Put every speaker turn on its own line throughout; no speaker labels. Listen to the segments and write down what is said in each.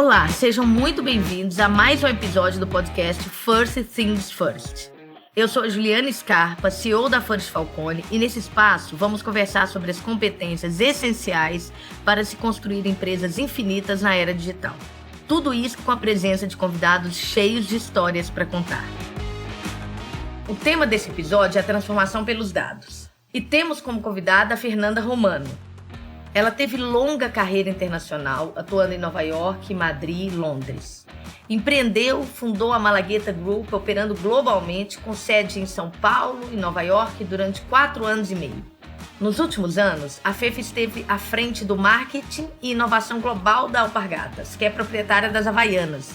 Olá, sejam muito bem-vindos a mais um episódio do podcast First Things First. Eu sou a Juliana Scarpa, CEO da First Falcone, e nesse espaço vamos conversar sobre as competências essenciais para se construir empresas infinitas na era digital. Tudo isso com a presença de convidados cheios de histórias para contar. O tema desse episódio é a transformação pelos dados. E temos como convidada a Fernanda Romano. Ela teve longa carreira internacional, atuando em Nova York, Madrid e Londres. Empreendeu, fundou a Malagueta Group, operando globalmente, com sede em São Paulo e Nova York durante 4 anos e meio. Nos últimos anos, a Fefe esteve à frente do marketing e inovação global da Alpargatas, que é proprietária das Havaianas.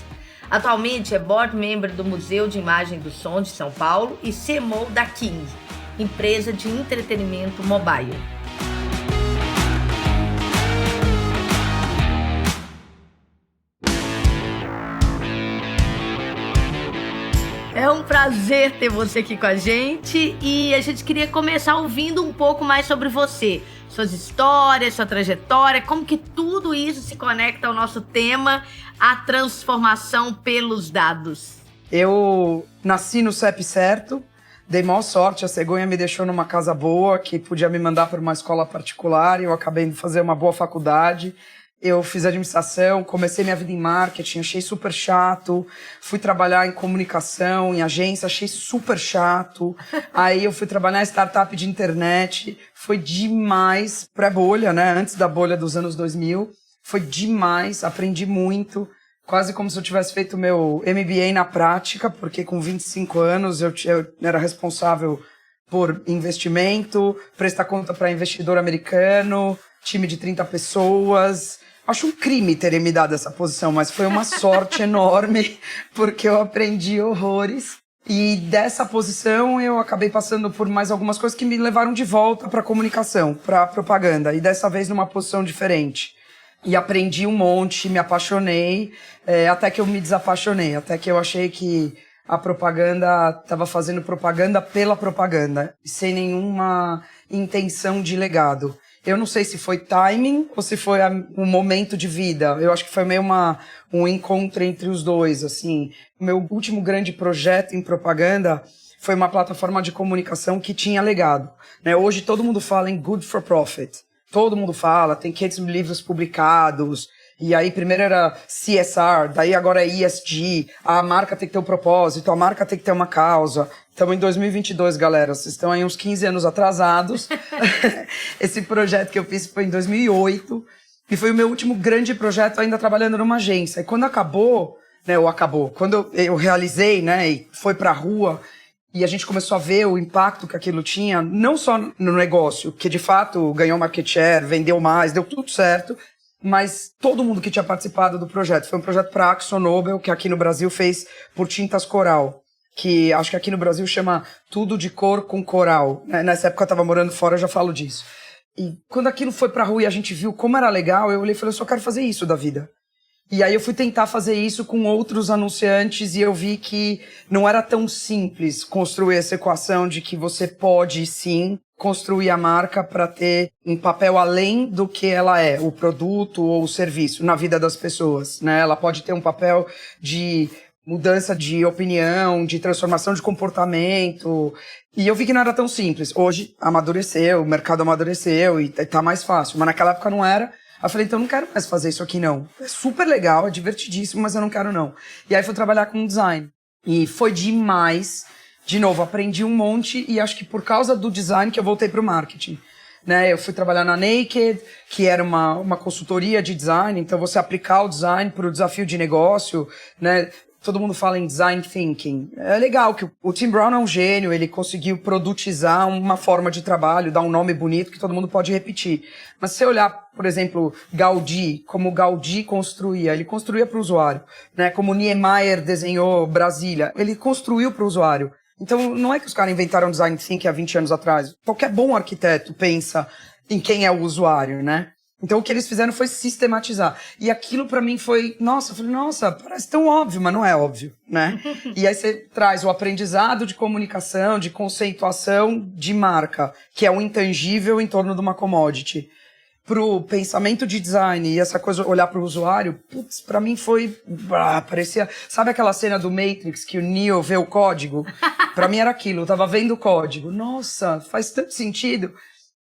Atualmente é board member do Museu de Imagem do Som de São Paulo e CMO da King, empresa de entretenimento mobile. É um prazer ter você aqui com a gente e a gente queria começar ouvindo um pouco mais sobre você, suas histórias, sua trajetória, como que tudo isso se conecta ao nosso tema, a transformação pelos dados.
Eu nasci no CEP certo, dei maior sorte, a cegonha me deixou numa casa boa, que podia me mandar para uma escola particular, e eu acabei de fazer uma boa faculdade. Eu fiz administração, comecei minha vida em marketing, achei super chato. Fui trabalhar em comunicação, em agência, achei super chato. Aí eu fui trabalhar em startup de internet. Foi demais, pré-bolha, né? Antes da bolha dos anos 2000. Foi demais, aprendi muito. Quase como se eu tivesse feito meu MBA na prática, porque com 25 anos eu era responsável por investimento, prestar conta para investidor americano, time de 30 pessoas. Acho um crime terem me dado essa posição, mas foi uma sorte enorme, porque eu aprendi horrores. E dessa posição eu acabei passando por mais algumas coisas que me levaram de volta para a comunicação, para a propaganda, e dessa vez numa posição diferente. E aprendi um monte, me apaixonei, até que eu me desapaixonei, até que eu achei que a propaganda estava fazendo propaganda pela propaganda, sem nenhuma intenção de legado. Eu não sei se foi timing ou se foi um momento de vida. Eu acho que foi meio um encontro entre os dois, assim. O meu último grande projeto em propaganda foi uma plataforma de comunicação que tinha legado, né? Hoje todo mundo fala em good for profit. Todo mundo fala, tem 500 mil livros publicados. E aí primeiro era CSR, daí agora é ESG. A marca tem que ter um propósito, a marca tem que ter uma causa. Estamos em 2022, galera. Vocês estão aí uns 15 anos atrasados. Esse projeto que eu fiz foi em 2008. E foi o meu último grande projeto ainda trabalhando numa agência. E quando acabou, né, quando eu realizei, né, e foi pra rua, e a gente começou a ver o impacto que aquilo tinha, não só no negócio, que de fato ganhou market share, vendeu mais, deu tudo certo, mas todo mundo que tinha participado do projeto. Foi um projeto para a AkzoNobel, que aqui no Brasil fez por tintas coral, que acho que aqui no Brasil chama tudo de cor com coral. Nessa época eu estava morando fora, eu já falo disso. E quando aquilo foi pra rua e a gente viu como era legal, eu olhei e falei, eu só quero fazer isso da vida. E aí eu fui tentar fazer isso com outros anunciantes e eu vi que não era tão simples construir essa equação de que você pode, sim, construir a marca para ter um papel além do que ela é, o produto ou o serviço, na vida das pessoas, né? Ela pode ter um papel de mudança de opinião, de transformação de comportamento. E eu vi que não era tão simples. Hoje amadureceu, o mercado amadureceu e tá mais fácil. Mas naquela época não era. Aí eu falei, então eu não quero mais fazer isso aqui não. É super legal, é divertidíssimo, mas eu não quero não. E aí fui trabalhar com design. E foi demais. De novo, aprendi um monte e acho que por causa do design que eu voltei pro marketing. Né, eu fui trabalhar na Naked, que era uma consultoria de design, então você aplicar o design para o desafio de negócio, né? Todo mundo fala em design thinking. É legal que o Tim Brown é um gênio, ele conseguiu produtizar uma forma de trabalho, dar um nome bonito que todo mundo pode repetir. Mas se você olhar, por exemplo, Gaudí, como Gaudí construía, ele construía para o usuário, né? Como Niemeyer desenhou Brasília, ele construiu para o usuário. Então não é que os caras inventaram design thinking há 20 anos atrás. Qualquer bom arquiteto pensa em quem é o usuário, né? Então o que eles fizeram foi sistematizar. E aquilo pra mim foi, eu falei, parece tão óbvio, mas não é óbvio, né? E aí você traz o aprendizado de comunicação, de conceituação de marca, que é o intangível em torno de uma commodity. pro pensamento de design e essa coisa, olhar pro usuário, putz, pra mim foi... parecia... Sabe aquela cena do Matrix que o Neo vê o código? Pra mim era aquilo, eu tava vendo o código. Nossa, faz tanto sentido.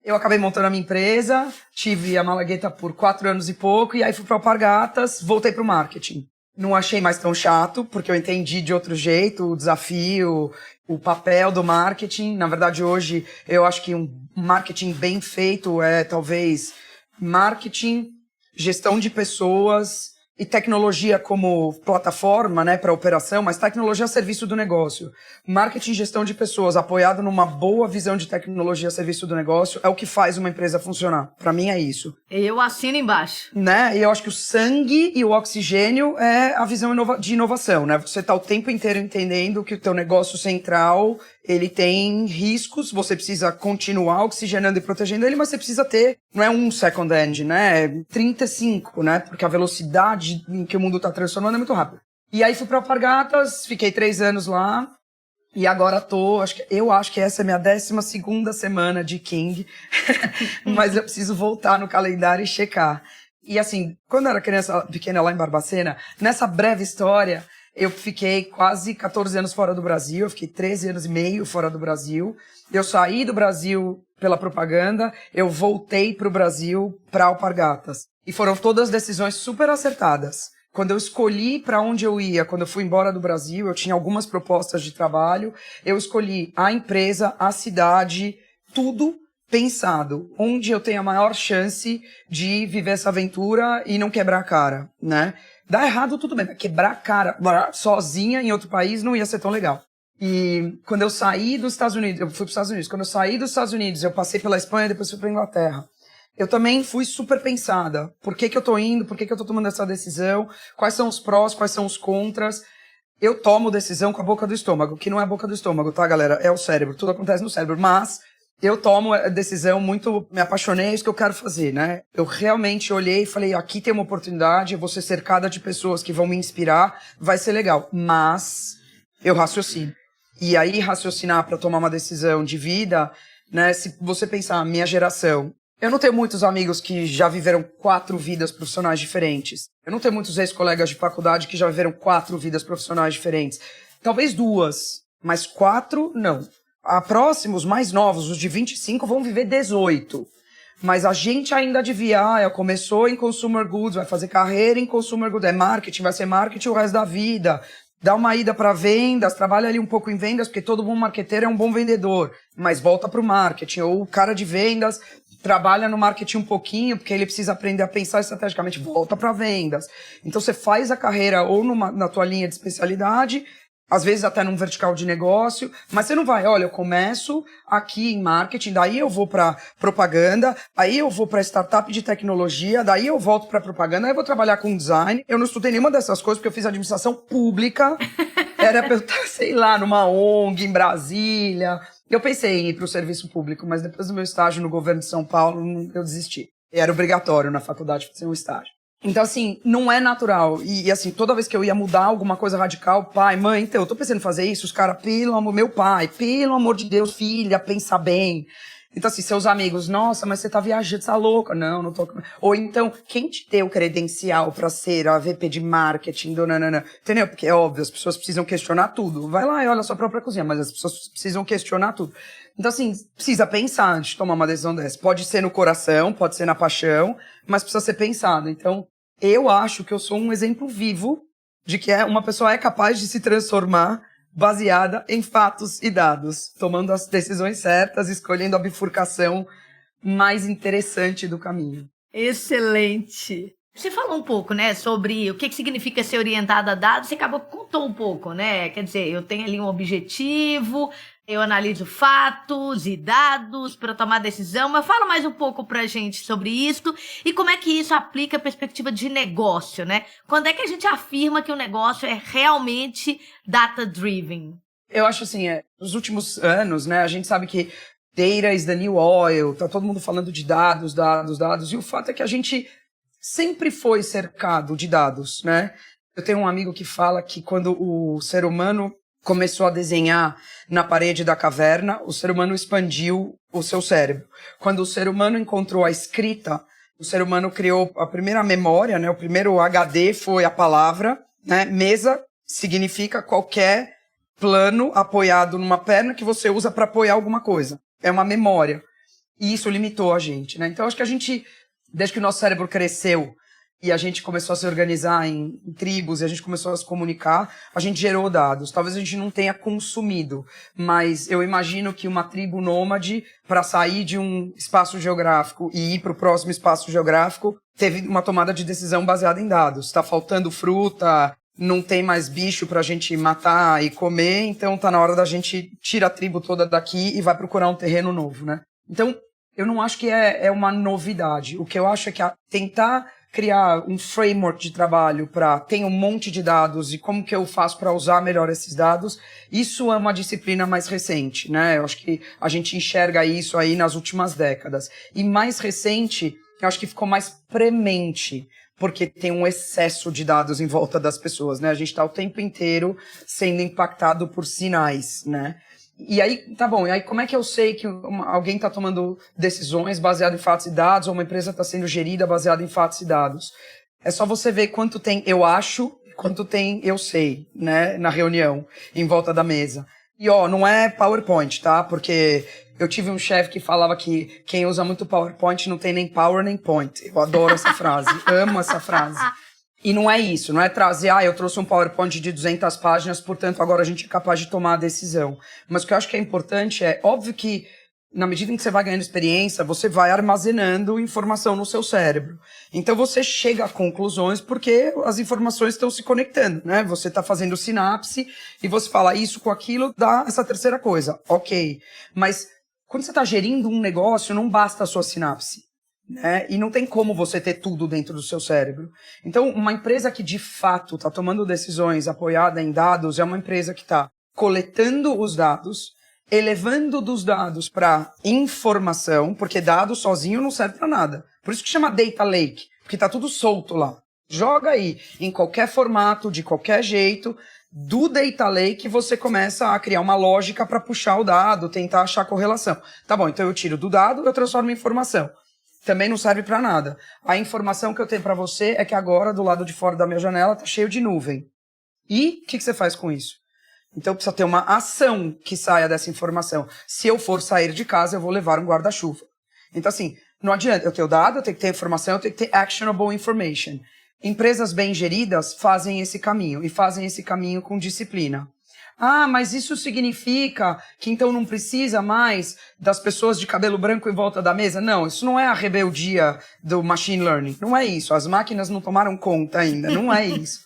Eu acabei montando a minha empresa, tive a Malagueta por 4 anos e pouco, e aí fui pra Alpargatas, voltei pro marketing. Não achei mais tão chato, porque eu entendi de outro jeito o desafio, o papel do marketing. Na verdade, hoje, eu acho que um marketing bem feito é, talvez, marketing, gestão de pessoas e tecnologia como plataforma, né, para operação, mas tecnologia a serviço do negócio. Marketing e gestão de pessoas apoiado numa boa visão de tecnologia a serviço do negócio é o que faz uma empresa funcionar. Para mim é isso.
Eu assino embaixo.
Né? E eu acho que o sangue e o oxigênio é a visão de inovação, né? Você tá o tempo inteiro entendendo que o teu negócio central, ele tem riscos, você precisa continuar oxigenando e protegendo ele, mas você precisa ter, não é um second hand, né? É 35, né? Porque a velocidade em que o mundo tá transformando é muito rápida. E aí fui pra Alpargatas, fiquei 3 anos lá, e agora eu acho que essa é a minha 12ª semana de King, mas eu preciso voltar no calendário e checar. E assim, quando eu era criança pequena lá em Barbacena, nessa breve história, eu fiquei quase 14 anos fora do Brasil, eu fiquei 13 anos e meio fora do Brasil. Eu saí do Brasil pela propaganda, eu voltei pro Brasil pra Alpargatas. E foram todas decisões super acertadas. Quando eu escolhi para onde eu ia, quando eu fui embora do Brasil, eu tinha algumas propostas de trabalho, eu escolhi a empresa, a cidade, tudo pensado, onde eu tenho a maior chance de viver essa aventura e não quebrar a cara, né? Dá errado, tudo bem, mas quebrar a cara sozinha em outro país não ia ser tão legal. E quando eu saí dos Estados Unidos, eu fui para os Estados Unidos, quando eu saí dos Estados Unidos, eu passei pela Espanha e depois fui para Inglaterra. Eu também fui super pensada. Por que eu tô indo? Por que eu tô tomando essa decisão? Quais são os prós? Quais são os contras? Eu tomo decisão com a boca do estômago, que não é a boca do estômago, tá, galera? É o cérebro. Tudo acontece no cérebro. Mas eu tomo a decisão muito... Me apaixonei, é isso que eu quero fazer, né? Eu realmente olhei e falei, aqui tem uma oportunidade, eu vou ser cercada de pessoas que vão me inspirar, vai ser legal. Mas eu raciocino. E aí, raciocinar para tomar uma decisão de vida, né? Se você pensar, minha geração... Eu não tenho muitos amigos que já viveram 4 vidas profissionais diferentes. Eu não tenho muitos ex-colegas de faculdade que já viveram 4 vidas profissionais diferentes. Talvez 2, mas 4, não. A próximos, mais novos, os de 25, vão viver 18. Mas a gente ainda devia, começou em consumer goods, vai fazer carreira em consumer goods, é marketing, vai ser marketing o resto da vida. Dá uma ida para vendas, trabalha ali um pouco em vendas, porque todo bom marqueteiro é um bom vendedor, mas volta para o marketing. Ou o cara de vendas trabalha no marketing um pouquinho, porque ele precisa aprender a pensar estrategicamente, volta para vendas. Então você faz a carreira ou na tua linha de especialidade, às vezes até num vertical de negócio, mas você não vai, olha, eu começo aqui em marketing, daí eu vou para propaganda, aí eu vou para startup de tecnologia, daí eu volto para propaganda, aí eu vou trabalhar com design. Eu não estudei nenhuma dessas coisas porque eu fiz administração pública, era pra eu estar, sei lá, numa ONG em Brasília. Eu pensei em ir para o serviço público, mas depois do meu estágio no governo de São Paulo, eu desisti. Era obrigatório na faculdade fazer um estágio. Então, assim, não é natural. E, assim, toda vez que eu ia mudar alguma coisa radical, pai, mãe, então, eu tô pensando em fazer isso, os caras, pelo amor, meu pai, pelo amor de Deus, filha, pensa bem. Então, assim, seus amigos, nossa, mas você tá viajando, você tá louca. Não, não tô. Ou então, quem te deu credencial pra ser a VP de marketing do nanana? Entendeu? Porque é óbvio, as pessoas precisam questionar tudo. Vai lá e olha a sua própria cozinha, mas as pessoas precisam questionar tudo. Então, assim, precisa pensar antes de tomar uma decisão dessa. Pode ser no coração, pode ser na paixão, mas precisa ser pensado. Então, eu acho que eu sou um exemplo vivo de que uma pessoa é capaz de se transformar baseada em fatos e dados, tomando as decisões certas, escolhendo a bifurcação mais interessante do caminho.
Excelente! Você falou um pouco, né, sobre o que significa ser orientada a dados, você acabou contou um pouco, né? Quer dizer, eu tenho ali um objetivo, eu analiso fatos e dados para tomar decisão, mas fala mais um pouco pra gente sobre isso e como é que isso aplica a perspectiva de negócio, né? Quando é que a gente afirma que o negócio é realmente data-driven?
Eu acho assim, nos últimos anos, né, a gente sabe que data is the new oil, tá todo mundo falando de dados, e o fato é que a gente sempre foi cercado de dados, né? Eu tenho um amigo que fala que quando o ser humano começou a desenhar na parede da caverna, o ser humano expandiu o seu cérebro. Quando o ser humano encontrou a escrita, O ser humano criou a primeira memória, né? O primeiro HD foi a palavra, né? Mesa significa qualquer plano apoiado numa perna que você usa para apoiar alguma coisa. É uma memória. E isso limitou a gente, né? Então, acho que a gente, desde que o nosso cérebro cresceu e a gente começou a se organizar em tribos e a gente começou a se comunicar, a gente gerou dados. Talvez a gente não tenha consumido, mas eu imagino que uma tribo nômade, para sair de um espaço geográfico e ir para o próximo espaço geográfico, teve uma tomada de decisão baseada em dados. Está faltando fruta, não tem mais bicho para a gente matar e comer, então está na hora da gente tirar a tribo toda daqui e vai procurar um terreno novo, né? Então, eu não acho que é uma novidade. O que eu acho é que tentar criar um framework de trabalho para ter um monte de dados e como que eu faço para usar melhor esses dados, isso é uma disciplina mais recente, né? Eu acho que a gente enxerga isso aí nas últimas décadas. E mais recente, eu acho que ficou mais premente, porque tem um excesso de dados em volta das pessoas, né? A gente está o tempo inteiro sendo impactado por sinais, né? E aí, tá bom, e aí como é que eu sei que alguém está tomando decisões baseadas em fatos e dados ou uma empresa está sendo gerida baseada em fatos e dados? É só você ver quanto tem eu acho, quanto tem eu sei, né, na reunião, em volta da mesa. E ó, não é PowerPoint, tá? Porque eu tive um chefe que falava que quem usa muito PowerPoint não tem nem power nem point. Eu adoro essa frase, amo essa frase. E não é isso, não é trazer, eu trouxe um PowerPoint de 200 páginas, portanto agora a gente é capaz de tomar a decisão. Mas o que eu acho que é importante óbvio que na medida em que você vai ganhando experiência, você vai armazenando informação no seu cérebro. Então você chega a conclusões porque as informações estão se conectando, né? Você está fazendo sinapse e você fala isso com aquilo, dá essa terceira coisa. Ok, mas quando você está gerindo um negócio, não basta a sua sinapse. Né? E não tem como você ter tudo dentro do seu cérebro. Então, uma empresa que de fato está tomando decisões apoiada em dados é uma empresa que está coletando os dados, elevando dos dados para informação, porque dado sozinho não serve para nada. Por isso que chama Data Lake, porque está tudo solto lá. Joga aí, em qualquer formato, de qualquer jeito, do Data Lake você começa a criar uma lógica para puxar o dado, tentar achar correlação. Tá bom, então eu tiro do dado, eu transformo em informação. Também não serve para nada. A informação que eu tenho para você é que agora, do lado de fora da minha janela, tá cheio de nuvem. E o que você faz com isso? Então precisa ter uma ação que saia dessa informação. Se eu for sair de casa, eu vou levar um guarda-chuva. Então assim, não adianta. Eu tenho dado, eu tenho que ter informação, eu tenho que ter actionable information. Empresas bem geridas fazem esse caminho. E fazem esse caminho com disciplina. Mas isso significa que então não precisa mais das pessoas de cabelo branco em volta da mesa? Não, isso não é a rebeldia do machine learning. Não é isso. As máquinas não tomaram conta ainda. Não é isso.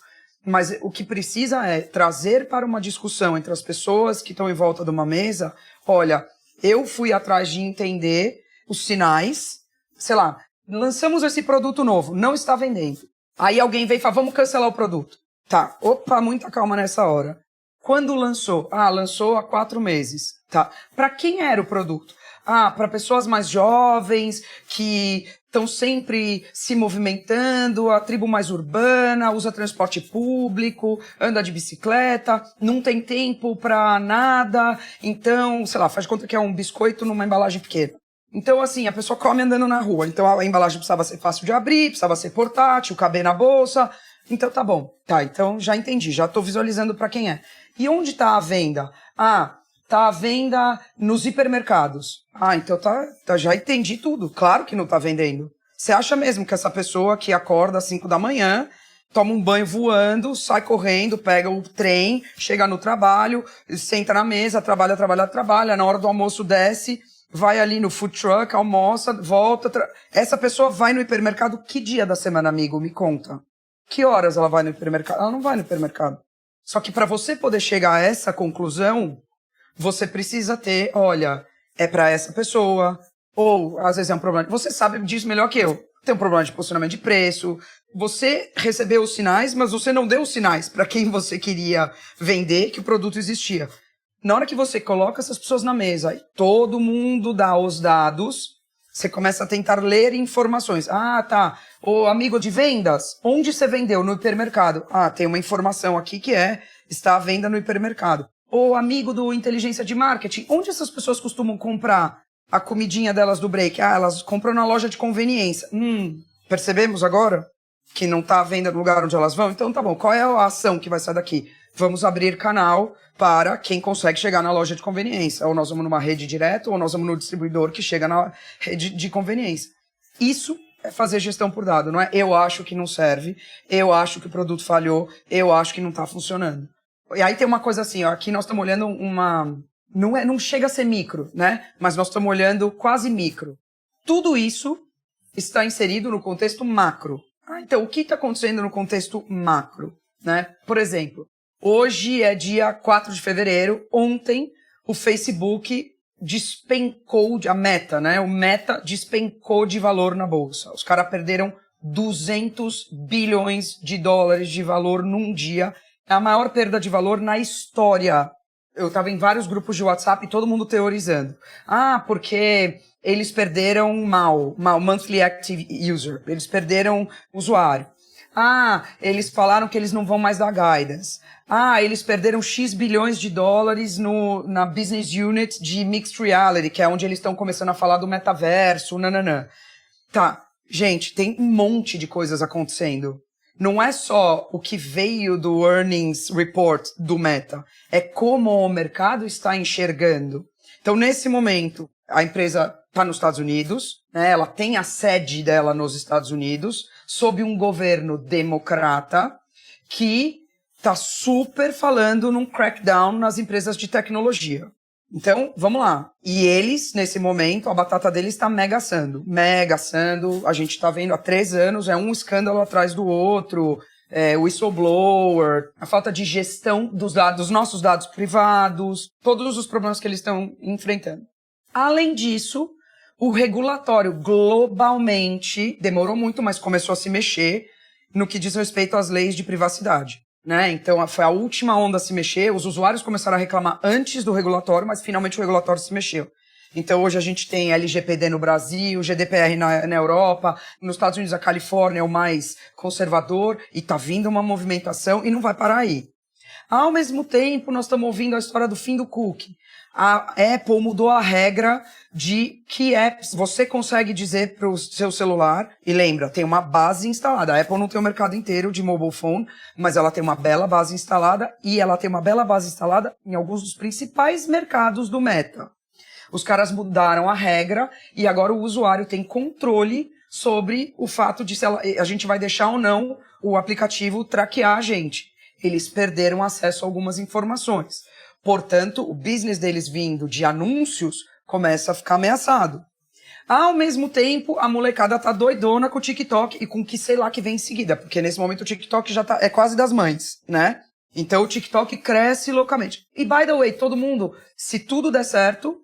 Mas o que precisa é trazer para uma discussão entre as pessoas que estão em volta de uma mesa. Olha, eu fui atrás de entender os sinais. Sei lá, lançamos esse produto novo, não está vendendo. Aí alguém vem e fala, vamos cancelar o produto. Tá, opa, muita calma nessa hora. Quando lançou? Lançou há 4 meses. Tá. Para quem era o produto? Para pessoas mais jovens, que estão sempre se movimentando, a tribo mais urbana, usa transporte público, anda de bicicleta, não tem tempo para nada, então, sei lá, faz de conta que é um biscoito numa embalagem pequena. Então, assim, a pessoa come andando na rua. Então, a embalagem precisava ser fácil de abrir, precisava ser portátil, caber na bolsa. Então, tá bom. Tá, então já entendi, já tô visualizando para quem é. E onde está a venda? Tá a venda nos hipermercados. Então já entendi tudo. Claro que não tá vendendo. Você acha mesmo que essa pessoa que acorda às 5 da manhã, toma um banho voando, sai correndo, pega o trem, chega no trabalho, senta na mesa, trabalha, na hora do almoço desce, vai ali no food truck, almoça, volta. Essa pessoa vai no hipermercado que dia da semana, amigo? Me conta. Que horas ela vai no hipermercado? Ela não vai no hipermercado. Só que para você poder chegar a essa conclusão, você precisa ter, olha, é para essa pessoa, ou às vezes é um problema, você sabe disso melhor que eu. Tem um problema de posicionamento de preço, você recebeu os sinais, mas você não deu os sinais para quem você queria vender que o produto existia. Na hora que você coloca essas pessoas na mesa e todo mundo dá os dados, você começa a tentar ler informações. Tá. Ô, amigo de vendas, onde você vendeu? No hipermercado. Tem uma informação aqui que está à venda no hipermercado. Ô, amigo do inteligência de marketing, onde essas pessoas costumam comprar? a comidinha delas do break. Elas compram na loja de conveniência. Percebemos agora que não está à venda no lugar onde elas vão? Então tá bom, qual é a ação que vai sair daqui? Vamos abrir canal para quem consegue chegar na loja de conveniência. Ou nós vamos numa rede direta, ou nós vamos no distribuidor que chega na rede de conveniência. Isso é fazer gestão por dado, não é? Eu acho que não serve, eu acho que o produto falhou, eu acho que não está funcionando. E aí tem uma coisa assim, ó, aqui nós estamos olhando uma... Não chega a ser micro, né? Mas nós estamos olhando quase micro. Tudo isso está inserido no contexto macro. Então, o que está acontecendo no contexto macro, né? Por exemplo, hoje é dia 4 de fevereiro, ontem o Facebook despencou, a Meta, né? O Meta despencou de valor na bolsa. Os caras perderam 200 bilhões de dólares de valor num dia. É a maior perda de valor na história. Eu estava em vários grupos de WhatsApp e todo mundo teorizando. Porque eles perderam Monthly Active User. Eles perderam usuário. Eles falaram que eles não vão mais dar guidance. Eles perderam X bilhões de dólares na Business Unit de Mixed Reality, que é onde eles estão começando a falar do metaverso, nananã. Tá, gente, tem um monte de coisas acontecendo. Não é só o que veio do earnings report do Meta, é como o mercado está enxergando. Então, nesse momento, a empresa está nos Estados Unidos, né? Ela tem a sede dela nos Estados Unidos, sob um governo democrata que está super falando num crackdown nas empresas de tecnologia. Então, vamos lá. E eles, nesse momento, a batata deles está mega assando. A gente está vendo há 3 anos, é um escândalo atrás do outro, whistleblower, a falta de gestão dos nossos dados privados, todos os problemas que eles estão enfrentando. Além disso, o regulatório globalmente demorou muito, mas começou a se mexer no que diz respeito às leis de privacidade. Né? Então, foi a última onda a se mexer, os usuários começaram a reclamar antes do regulatório, mas finalmente o regulatório se mexeu. Então, hoje a gente tem LGPD no Brasil, GDPR na Europa, nos Estados Unidos a Califórnia é o mais conservador, e tá vindo uma movimentação e não vai parar aí. Ao mesmo tempo, nós estamos ouvindo a história do fim do cookie. A Apple mudou a regra de que apps você consegue dizer para o seu celular, e lembra, tem uma base instalada. A Apple não tem o mercado inteiro de mobile phone, mas ela tem uma bela base instalada, e ela tem uma bela base instalada em alguns dos principais mercados do Meta. Os caras mudaram a regra, e agora o usuário tem controle sobre o fato de se a gente vai deixar ou não o aplicativo traquear a gente. Eles perderam acesso a algumas informações. Portanto, o business deles vindo de anúncios começa a ficar ameaçado. Ao mesmo tempo, a molecada tá doidona com o TikTok e com o que sei lá que vem em seguida, porque nesse momento o TikTok já é quase das mães, né? Então o TikTok cresce loucamente. E by the way, todo mundo, se tudo der certo,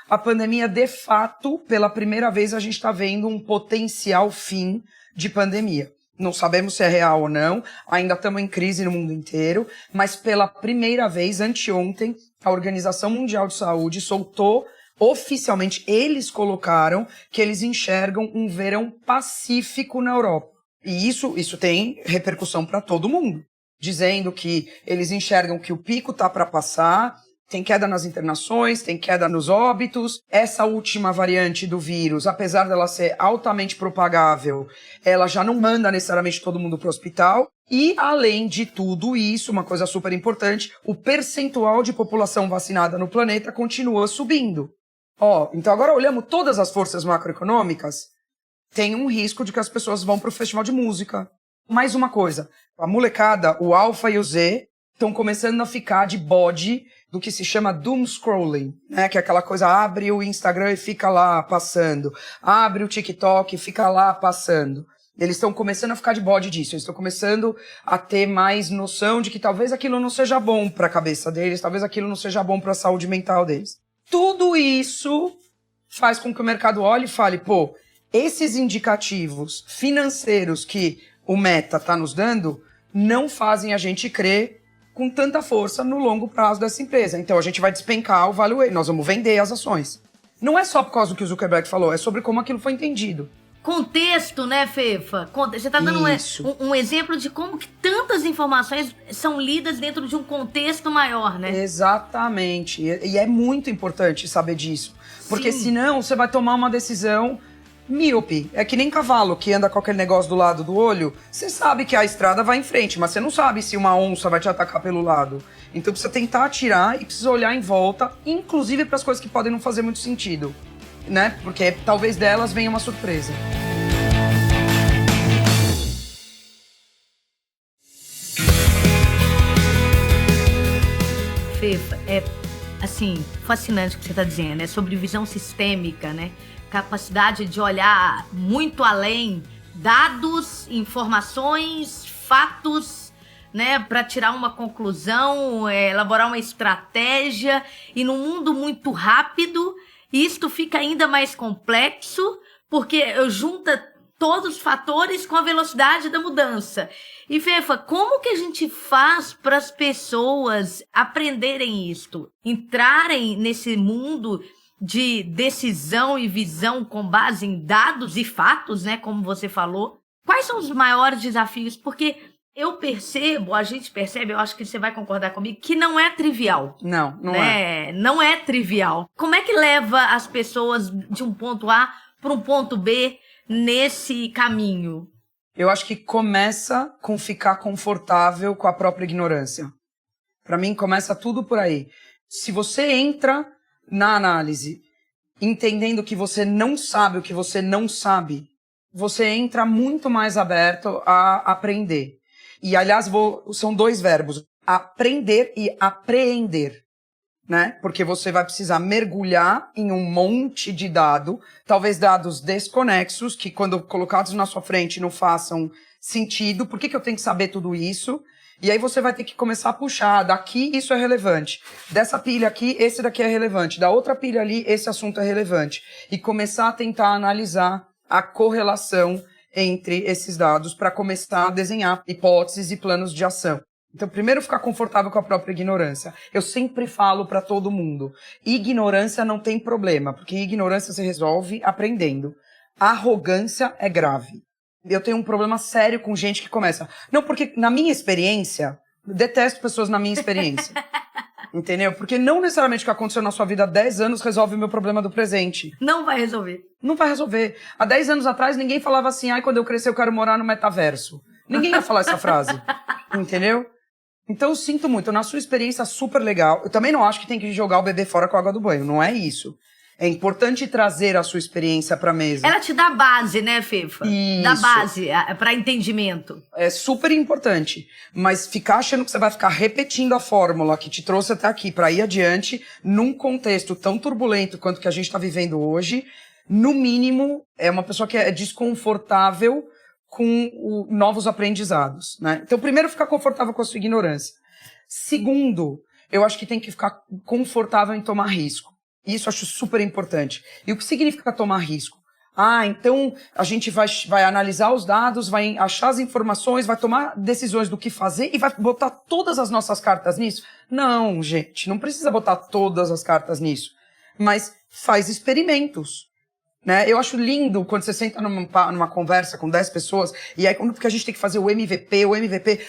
a pandemia de fato, pela primeira vez a gente tá vendo um potencial fim de pandemia. Não sabemos se é real ou não, ainda estamos em crise no mundo inteiro, mas pela primeira vez, anteontem, a Organização Mundial de Saúde soltou, oficialmente, eles colocaram que eles enxergam um verão pacífico na Europa. E isso tem repercussão para todo mundo, dizendo que eles enxergam que o pico está para passar, tem queda nas internações, tem queda nos óbitos. Essa última variante do vírus, apesar dela ser altamente propagável, ela já não manda necessariamente todo mundo para o hospital. E, além de tudo isso, uma coisa super importante, o percentual de população vacinada no planeta continua subindo. Então agora olhamos todas as forças macroeconômicas, tem um risco de que as pessoas vão para o festival de música. Mais uma coisa, a molecada, o Alpha e o Z, estão começando a ficar de bode do que se chama doom scrolling, né? Que é aquela coisa, abre o Instagram e fica lá passando, abre o TikTok e fica lá passando. Eles estão começando a ficar de bode disso, eles estão começando a ter mais noção de que talvez aquilo não seja bom para a cabeça deles, talvez aquilo não seja bom para a saúde mental deles. Tudo isso faz com que o mercado olhe e fale, esses indicativos financeiros que o Meta está nos dando não fazem a gente crer com tanta força no longo prazo dessa empresa. Então a gente vai despencar o valuation, nós vamos vender as ações. Não é só por causa do que o Zuckerberg falou, é sobre como aquilo foi entendido.
Contexto, né, Fefa? Você tá dando um exemplo de como que tantas informações são lidas dentro de um contexto maior, né?
Exatamente. E é muito importante saber disso. Porque senão você vai tomar uma decisão míope. É que nem cavalo que anda com aquele negócio do lado do olho. Você sabe que a estrada vai em frente, mas você não sabe se uma onça vai te atacar pelo lado. Então precisa tentar atirar e precisa olhar em volta, inclusive para as coisas que podem não fazer muito sentido, né? Porque talvez delas venha uma surpresa.
Fefa, é assim, fascinante o que você está dizendo, é sobre visão sistêmica, né? Capacidade de olhar muito além, dados, informações, fatos, né, para tirar uma conclusão, elaborar uma estratégia, e num mundo muito rápido, isto fica ainda mais complexo, porque junta todos os fatores com a velocidade da mudança. E, Fefa, como que a gente faz para as pessoas aprenderem isto? Entrarem nesse mundo de decisão e visão com base em dados e fatos, né, como você falou? Quais são os maiores desafios? Porque eu percebo, a gente percebe, eu acho que você vai concordar comigo, que não é trivial.
Não
é. Não é trivial. Como é que leva as pessoas de um ponto A para um ponto B nesse caminho?
Eu acho que começa com ficar confortável com a própria ignorância. Para mim, começa tudo por aí. Se você entra na análise entendendo que você não sabe o que você não sabe, você entra muito mais aberto a aprender. E, aliás, são dois verbos, aprender e apreender, né? Porque você vai precisar mergulhar em um monte de dado, talvez dados desconexos, que quando colocados na sua frente não façam sentido. Por que eu tenho que saber tudo isso? E aí você vai ter que começar a puxar, daqui isso é relevante, dessa pilha aqui, esse daqui é relevante, da outra pilha ali, esse assunto é relevante. E começar a tentar analisar a correlação entre esses dados para começar a desenhar hipóteses e planos de ação. Então, primeiro, ficar confortável com a própria ignorância. Eu sempre falo para todo mundo, ignorância não tem problema, porque ignorância se resolve aprendendo. Arrogância é grave. Eu tenho um problema sério com gente que começa... Não, porque na minha experiência, detesto pessoas na minha experiência. Entendeu? Porque não necessariamente o que aconteceu na sua vida há 10 anos resolve o meu problema do presente.
Não vai resolver.
Não vai resolver. Há 10 anos atrás, ninguém falava assim, quando eu crescer eu quero morar no metaverso. Ninguém ia falar essa frase. Entendeu? Então eu sinto muito. Na sua experiência super legal, eu também não acho que tem que jogar o bebê fora com a água do banho. Não é isso. É importante trazer a sua experiência pra mesa.
Ela te dá base, né, Fefa?
Isso.
Dá base pra entendimento.
É super importante. Mas ficar achando que você vai ficar repetindo a fórmula que te trouxe até aqui pra ir adiante, num contexto tão turbulento quanto que a gente tá vivendo hoje, no mínimo, é uma pessoa que é desconfortável com novos aprendizados, né? Então, primeiro, ficar confortável com a sua ignorância. Segundo, eu acho que tem que ficar confortável em tomar risco. Isso eu acho super importante. E o que significa tomar risco? Então a gente vai analisar os dados, vai achar as informações, vai tomar decisões do que fazer e vai botar todas as nossas cartas nisso? Não, gente, não precisa botar todas as cartas nisso. Mas faz experimentos. Né? Eu acho lindo quando você senta numa conversa com 10 pessoas e aí porque a gente tem que fazer o MVP,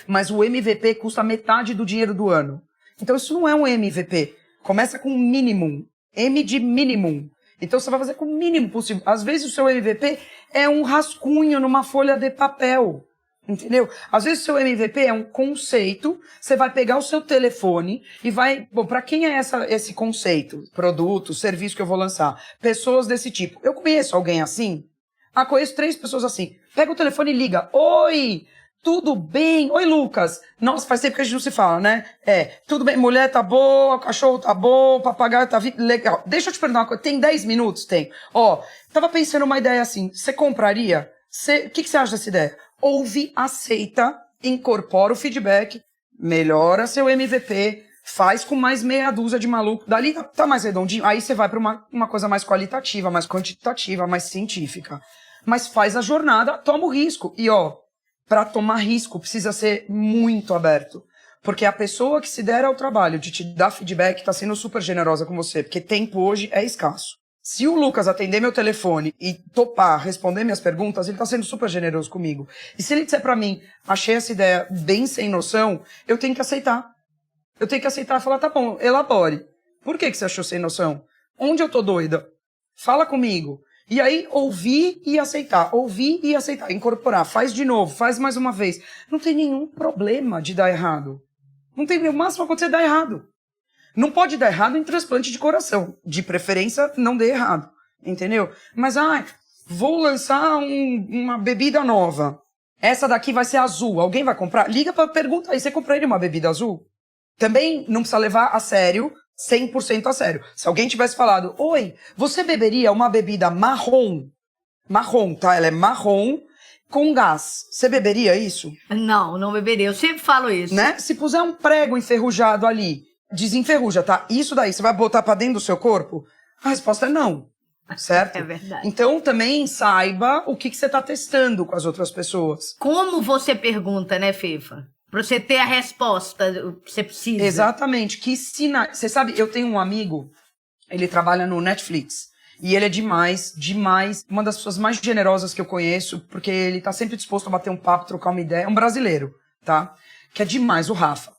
mas o MVP custa metade do dinheiro do ano. Então isso não é um MVP. Começa com um minimum. M de minimum. Então você vai fazer com o mínimo possível. Às vezes o seu MVP é um rascunho numa folha de papel. Entendeu? Às vezes o seu MVP é um conceito, você vai pegar o seu telefone e vai... Bom, para quem é esse conceito? Produto, serviço que eu vou lançar? Pessoas desse tipo. Eu conheço alguém assim? Conheço 3 pessoas assim. Pega o telefone e liga. Oi! Tudo bem? Oi, Lucas. Nossa, faz tempo que a gente não se fala, né? Tudo bem, mulher tá boa, cachorro tá bom, papagaio tá vivo. Legal. Deixa eu te perguntar uma coisa. Tem 10 minutos? Tem. Tava pensando uma ideia assim. Você compraria? O que você acha dessa ideia? Ouve, aceita, incorpora o feedback, melhora seu MVP, faz com mais meia dúzia de maluco. Dali tá mais redondinho. Aí você vai pra uma coisa mais qualitativa, mais quantitativa, mais científica. Mas faz a jornada, toma o risco. E para tomar risco, precisa ser muito aberto. Porque a pessoa que se der ao trabalho de te dar feedback está sendo super generosa com você. Porque tempo hoje é escasso. Se o Lucas atender meu telefone e topar responder minhas perguntas, ele tá sendo super generoso comigo. E se ele disser pra mim, achei essa ideia bem sem noção, eu tenho que aceitar. Eu tenho que aceitar e falar, tá bom, elabore. Por que você achou sem noção? Onde eu tô doida? Fala comigo. E aí, ouvir e aceitar. Ouvir e aceitar. Incorporar. Faz de novo. Faz mais uma vez. Não tem nenhum problema de dar errado. Não tem, o máximo acontecer é dar errado. Não pode dar errado em transplante de coração. De preferência, não dê errado. Entendeu? Mas, vou lançar uma bebida nova. Essa daqui vai ser azul. Alguém vai comprar? Liga pra perguntar aí, você compraria uma bebida azul? Também não precisa levar a sério, 100% a sério. Se alguém tivesse falado, oi, você beberia uma bebida marrom? Marrom, tá? Ela é marrom com gás. Você beberia isso?
Não beberia. Eu sempre falo isso.
Né? Se puser um prego enferrujado ali, desenferruja, tá? Isso daí, você vai botar pra dentro do seu corpo? A resposta é não. Certo?
É verdade.
Então também saiba o que você tá testando com as outras pessoas.
Como você pergunta, né, Fefa? Pra você ter a resposta que você precisa.
Exatamente. Que sinais... Você sabe, eu tenho um amigo, ele trabalha no Netflix. E ele é demais. Uma das pessoas mais generosas que eu conheço, porque ele tá sempre disposto a bater um papo, trocar uma ideia. É um brasileiro, tá? Que é demais, o Rafa.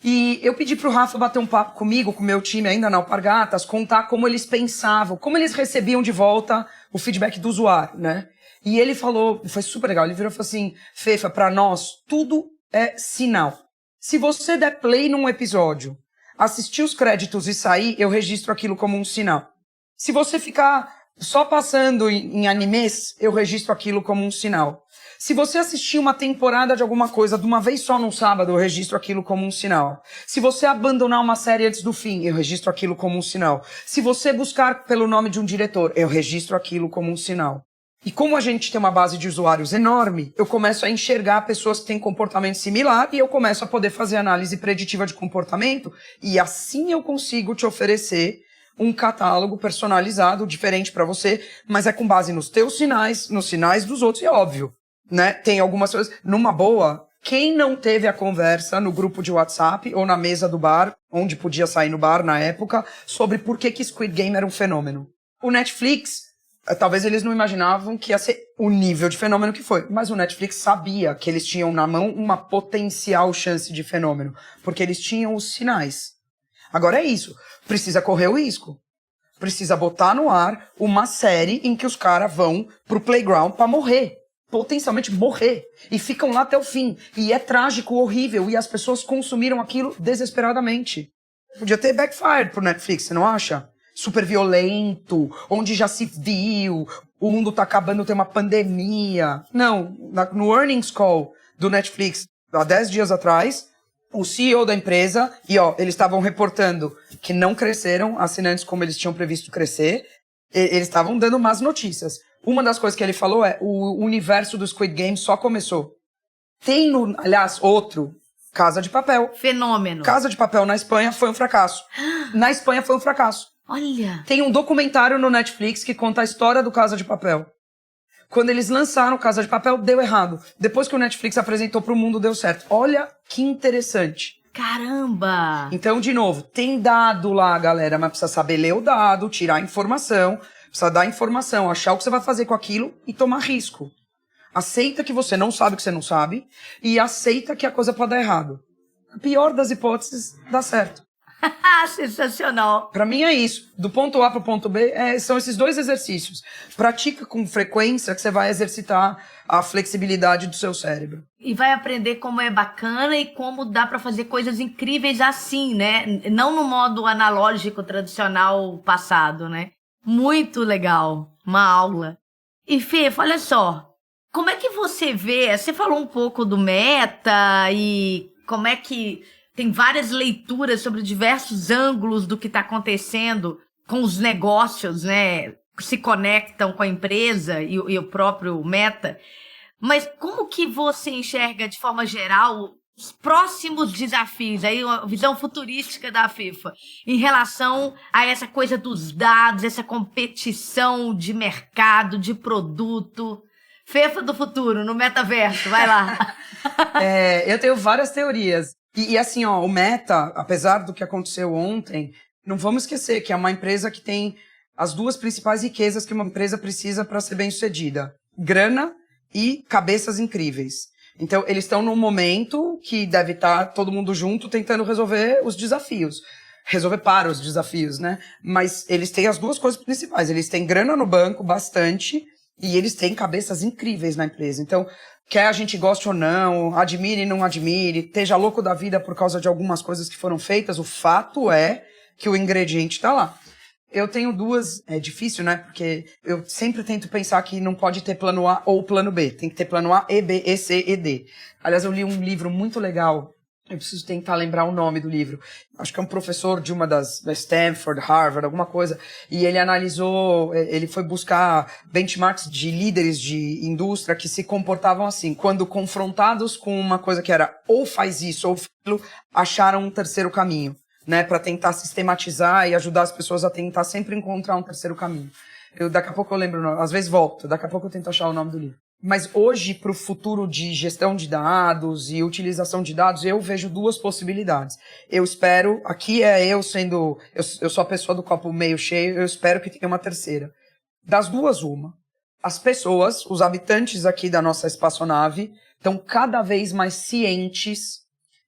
E eu pedi pro Rafa bater um papo comigo, com o meu time ainda na Alpargatas, contar como eles pensavam, como eles recebiam de volta o feedback do usuário, né? E ele falou, foi super legal, ele virou e falou assim, Fefa, pra nós, tudo é sinal. Se você der play num episódio, assistir os créditos e sair, eu registro aquilo como um sinal. Se você ficar só passando em animes, eu registro aquilo como um sinal. Se você assistir uma temporada de alguma coisa de uma vez só num sábado, eu registro aquilo como um sinal. Se você abandonar uma série antes do fim, eu registro aquilo como um sinal. Se você buscar pelo nome de um diretor, eu registro aquilo como um sinal. E como a gente tem uma base de usuários enorme, eu começo a enxergar pessoas que têm comportamento similar e eu começo a poder fazer análise preditiva de comportamento e assim eu consigo te oferecer um catálogo personalizado, diferente para você, mas é com base nos teus sinais, nos sinais dos outros, e é óbvio, né? Tem algumas coisas, numa boa, quem não teve a conversa no grupo de WhatsApp ou na mesa do bar, onde podia sair no bar na época, sobre por que Squid Game era um fenômeno. O Netflix, talvez eles não imaginavam que ia ser o nível de fenômeno que foi, mas o Netflix sabia que eles tinham na mão uma potencial chance de fenômeno, porque eles tinham os sinais. Agora é isso, precisa correr o risco. Precisa botar no ar uma série em que os caras vão pro playground pra morrer. Potencialmente morrer. E ficam lá até o fim. E é trágico, horrível. E as pessoas consumiram aquilo desesperadamente. Podia ter backfired pro Netflix, você não acha? Super violento, onde já se viu, o mundo tá acabando, tem uma pandemia. Não, no earnings call do Netflix, há 10 dias atrás, o CEO da empresa, e eles estavam reportando que não cresceram assinantes como eles tinham previsto crescer, eles estavam dando más notícias. Uma das coisas que ele falou é, o universo do Squid Game só começou. Tem, aliás, outro, Casa de Papel.
Fenômeno.
Casa de Papel na Espanha foi um fracasso. Na Espanha foi um fracasso.
Olha.
Tem um documentário no Netflix que conta a história do Casa de Papel. Quando eles lançaram Casa de Papel, deu errado. Depois que o Netflix apresentou pro mundo, deu certo. Olha que interessante.
Caramba!
Então, de novo, tem dado lá, galera, mas precisa saber ler o dado, tirar a informação, precisa dar informação, achar o que você vai fazer com aquilo e tomar risco. Aceita que você não sabe o que você não sabe e aceita que a coisa pode dar errado. A pior das hipóteses, dá certo.
Sensacional.
Pra mim é isso. Do ponto A pro ponto B, são esses dois exercícios. Pratica com frequência que você vai exercitar a flexibilidade do seu cérebro.
E vai aprender como é bacana e como dá pra fazer coisas incríveis assim, né? Não no modo analógico tradicional passado, né? Muito legal. Uma aula. E Fê, olha só. Como é que você vê... Você falou um pouco do Meta e como é que... Tem várias leituras sobre diversos ângulos do que está acontecendo com os negócios, né? Que se conectam com a empresa e o próprio Meta. Mas como que você enxerga, de forma geral, os próximos desafios, aí uma visão futurística da FIFA, em relação a essa coisa dos dados, essa competição de mercado, de produto? FIFA do futuro, no metaverso, vai lá.
Eu tenho várias teorias. E assim, o Meta, apesar do que aconteceu ontem, não vamos esquecer que é uma empresa que tem as duas principais riquezas que uma empresa precisa para ser bem-sucedida: grana e cabeças incríveis. Então, eles estão num momento que deve estar todo mundo junto tentando resolver os desafios. Resolver para os desafios, né? Mas eles têm as duas coisas principais. Eles têm grana no banco, bastante, e eles têm cabeças incríveis na empresa. Então, quer a gente goste ou não, admire, não admire, esteja louco da vida por causa de algumas coisas que foram feitas, o fato é que o ingrediente está lá. Eu tenho duas, é difícil, né? Porque eu sempre tento pensar que não pode ter plano A ou plano B. Tem que ter plano A, E, B, E, C e D. Aliás, eu li um livro muito legal. Eu preciso tentar lembrar o nome do livro. Acho que é um professor de uma da Stanford, Harvard, alguma coisa. E ele analisou, ele foi buscar benchmarks de líderes de indústria que se comportavam assim. Quando confrontados com uma coisa que era ou faz isso ou aquilo, acharam um terceiro caminho, né, para tentar sistematizar e ajudar as pessoas a tentar sempre encontrar um terceiro caminho. Daqui a pouco eu lembro, às vezes volto, daqui a pouco eu tento achar o nome do livro. Mas hoje, para o futuro de gestão de dados e utilização de dados, eu vejo duas possibilidades. Eu espero, aqui é eu sendo, eu sou a pessoa do copo meio cheio, eu espero que tenha uma terceira. Das duas, uma. As pessoas, os habitantes aqui da nossa espaçonave, estão cada vez mais cientes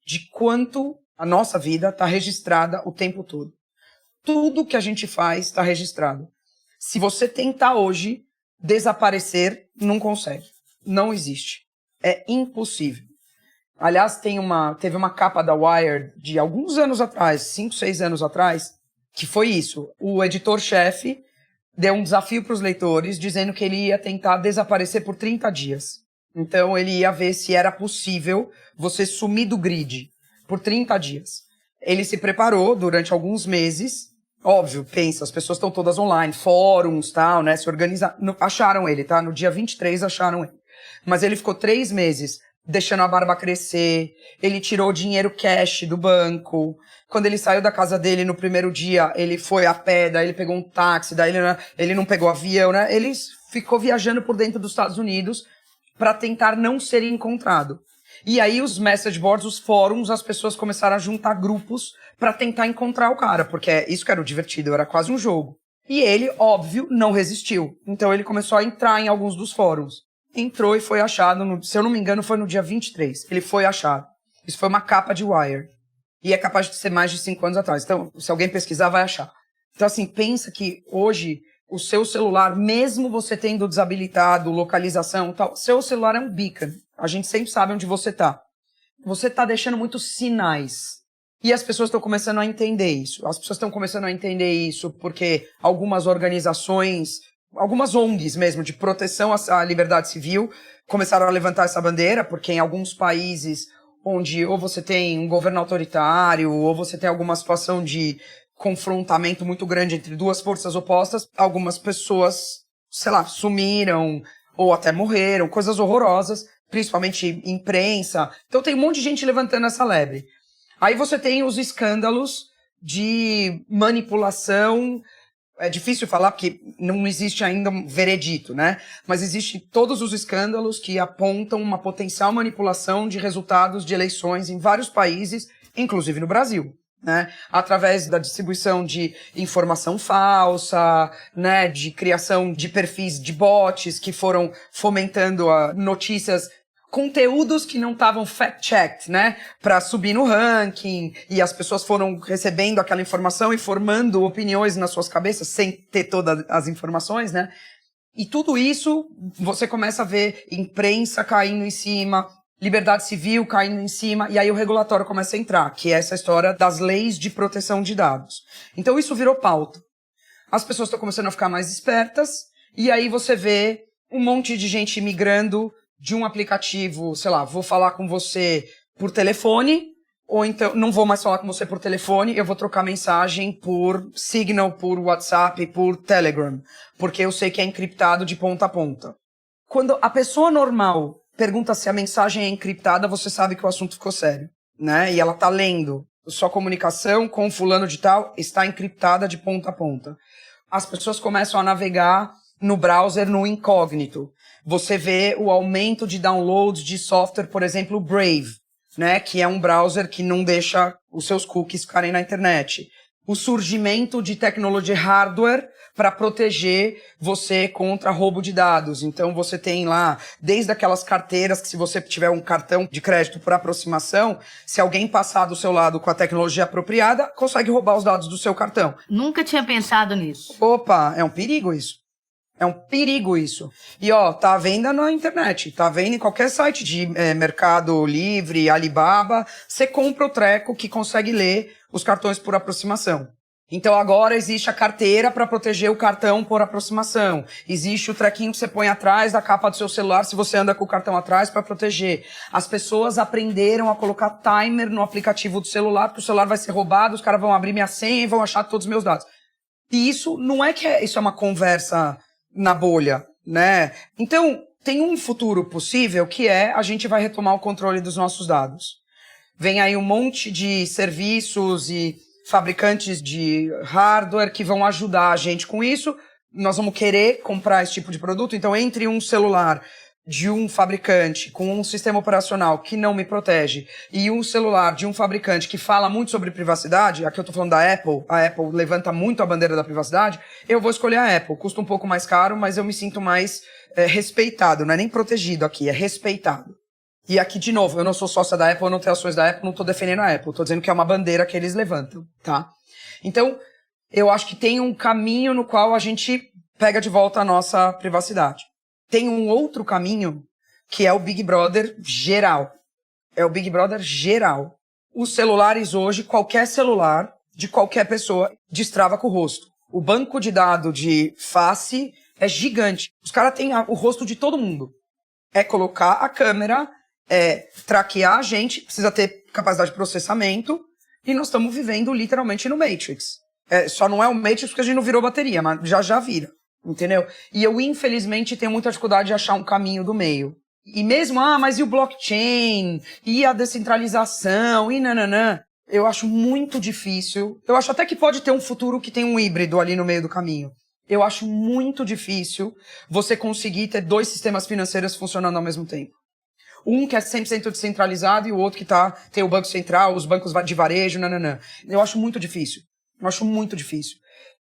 de quanto a nossa vida está registrada o tempo todo. Tudo que a gente faz está registrado. Se você tentar hoje desaparecer, não consegue. Não existe. É impossível. Aliás, teve uma capa da Wired de alguns anos atrás, 5, 6 anos atrás, que foi isso. O editor-chefe deu um desafio para os leitores, dizendo que ele ia tentar desaparecer por 30 dias. Então, ele ia ver se era possível você sumir do grid por 30 dias. Ele se preparou durante alguns meses. Óbvio, pensa, as pessoas estão todas online, fóruns, tal, né, se organizaram, acharam ele, tá? No dia 23 acharam ele. Mas ele ficou 3 meses deixando a barba crescer, ele tirou dinheiro cash do banco. Quando ele saiu da casa dele no primeiro dia, ele foi a pé, daí ele pegou um táxi, daí ele não pegou avião, né? Ele ficou viajando por dentro dos Estados Unidos para tentar não ser encontrado. E aí os message boards, os fóruns, as pessoas começaram a juntar grupos para tentar encontrar o cara, porque isso que era o divertido, era quase um jogo. E ele, óbvio, não resistiu. Então ele começou a entrar em alguns dos fóruns. Entrou e foi achado, se eu não me engano, foi no dia 23. Ele foi achado. Isso foi uma capa de Wire. E é capaz de ser mais de 5 anos atrás. Então, se alguém pesquisar, vai achar. Então, assim, pensa que hoje o seu celular, mesmo você tendo desabilitado, localização e tal, seu celular é um beacon. A gente sempre sabe onde você tá. Você tá deixando muitos sinais. E as pessoas estão começando a entender isso. As pessoas estão começando a entender isso porque algumas organizações, algumas ONGs mesmo, de proteção à liberdade civil, começaram a levantar essa bandeira, porque em alguns países onde ou você tem um governo autoritário, ou você tem alguma situação de confrontamento muito grande entre duas forças opostas, algumas pessoas, sei lá, sumiram ou até morreram, coisas horrorosas, principalmente imprensa. Então tem um monte de gente levantando essa lebre. Aí você tem os escândalos de manipulação. É difícil falar porque não existe ainda um veredito, né? Mas existem todos os escândalos que apontam uma potencial manipulação de resultados de eleições em vários países, inclusive no Brasil, né? Através da distribuição de informação falsa, né? De criação de perfis de bots que foram fomentando notícias, conteúdos que não estavam fact-checked, né? Para subir no ranking, e as pessoas foram recebendo aquela informação e formando opiniões nas suas cabeças sem ter todas as informações, né? E tudo isso, você começa a ver imprensa caindo em cima, liberdade civil caindo em cima, e aí o regulatório começa a entrar, que é essa história das leis de proteção de dados. Então isso virou pauta. As pessoas estão começando a ficar mais espertas, e aí você vê um monte de gente migrando de um aplicativo, sei lá, vou falar com você por telefone, ou então não vou mais falar com você por telefone, eu vou trocar mensagem por Signal, por WhatsApp, por Telegram, porque eu sei que é encriptado de ponta a ponta. Quando a pessoa normal pergunta se a mensagem é encriptada, você sabe que o assunto ficou sério, né? E ela tá lendo, sua comunicação com fulano de tal está encriptada de ponta a ponta. As pessoas começam a navegar no browser no incógnito. Você vê o aumento de downloads de software, por exemplo, Brave, né, que é um browser que não deixa os seus cookies ficarem na internet. o surgimento de tecnologia hardware para proteger você contra roubo de dados. Então você tem lá, desde aquelas carteiras que se você tiver um cartão de crédito por aproximação, se alguém passar do seu lado com a tecnologia apropriada, consegue roubar os dados do seu cartão.
Nunca tinha pensado nisso.
Opa, é um perigo isso. É um perigo isso. E tá à venda na internet, tá à venda em qualquer site de Mercado Livre, Alibaba, você compra o treco que consegue ler os cartões por aproximação. Então agora existe a carteira para proteger o cartão por aproximação. Existe o trequinho que você põe atrás da capa do seu celular se você anda com o cartão atrás para proteger. As pessoas aprenderam a colocar timer no aplicativo do celular, porque o celular vai ser roubado, os caras vão abrir minha senha e vão achar todos os meus dados. E isso não é que isso é uma conversa na bolha, né? Então, tem um futuro possível que a gente vai retomar o controle dos nossos dados. Vem aí um monte de serviços e fabricantes de hardware que vão ajudar a gente com isso. Nós vamos querer comprar esse tipo de produto. Então, entre um celular de um fabricante com um sistema operacional que não me protege e um celular de um fabricante que fala muito sobre privacidade, aqui eu tô falando da Apple, a Apple levanta muito a bandeira da privacidade, eu vou escolher a Apple. Custa um pouco mais caro, mas eu me sinto mais respeitado, não é nem protegido aqui, é respeitado. E aqui, de novo, eu não sou sócia da Apple, eu não tenho ações da Apple, não tô defendendo a Apple, tô dizendo que é uma bandeira que eles levantam, tá? Então, eu acho que tem um caminho no qual a gente pega de volta a nossa privacidade. Tem um outro caminho, que é o Big Brother geral. É o Big Brother geral. Os celulares hoje, qualquer celular de qualquer pessoa, destrava com o rosto. O banco de dados de face é gigante. Os caras têm o rosto de todo mundo. É colocar a câmera, traquear a gente, precisa ter capacidade de processamento, e nós estamos vivendo literalmente no Matrix. Só não é o Matrix porque a gente não virou bateria, mas já vira. Entendeu? E eu, infelizmente, tenho muita dificuldade de achar um caminho do meio. E mesmo, mas e o blockchain? E a descentralização? E nananã? Eu acho muito difícil. Eu acho até que pode ter um futuro que tem um híbrido ali no meio do caminho. Eu acho muito difícil você conseguir ter dois sistemas financeiros funcionando ao mesmo tempo. Um que é 100% descentralizado e o outro que tem o Banco Central, os bancos de varejo, nananã. Eu acho muito difícil. Eu acho muito difícil.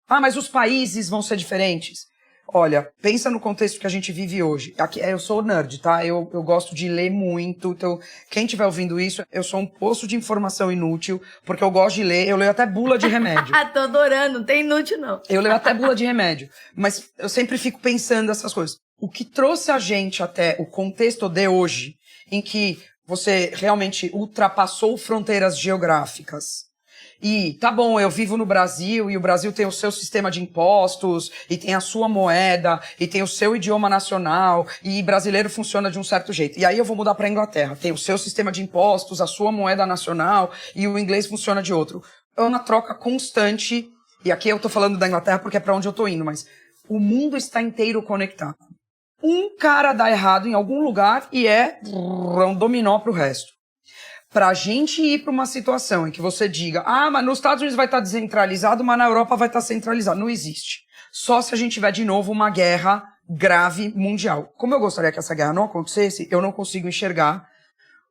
Mas os países vão ser diferentes. Olha, pensa no contexto que a gente vive hoje. Aqui, eu sou nerd, tá? Eu gosto de ler muito. Então, quem estiver ouvindo isso, eu sou um poço de informação inútil, porque eu gosto de ler. Eu leio até bula de remédio.
Tô adorando, não tem inútil, não.
Eu leio até bula de remédio. Mas eu sempre fico pensando essas coisas. O que trouxe a gente até o contexto de hoje, em que você realmente ultrapassou fronteiras geográficas, e tá bom, eu vivo no Brasil e o Brasil tem o seu sistema de impostos e tem a sua moeda e tem o seu idioma nacional e brasileiro funciona de um certo jeito. E aí eu vou mudar pra Inglaterra. Tem o seu sistema de impostos, a sua moeda nacional e o inglês funciona de outro. É uma troca constante. E aqui eu tô falando da Inglaterra porque é pra onde eu tô indo, mas o mundo está inteiro conectado. Um cara dá errado em algum lugar e é um dominó pro resto. Pra gente ir pra uma situação em que você diga, mas nos Estados Unidos vai estar descentralizado, mas na Europa vai estar centralizado. Não existe. Só se a gente tiver de novo uma guerra grave mundial. Como eu gostaria que essa guerra não acontecesse, eu não consigo enxergar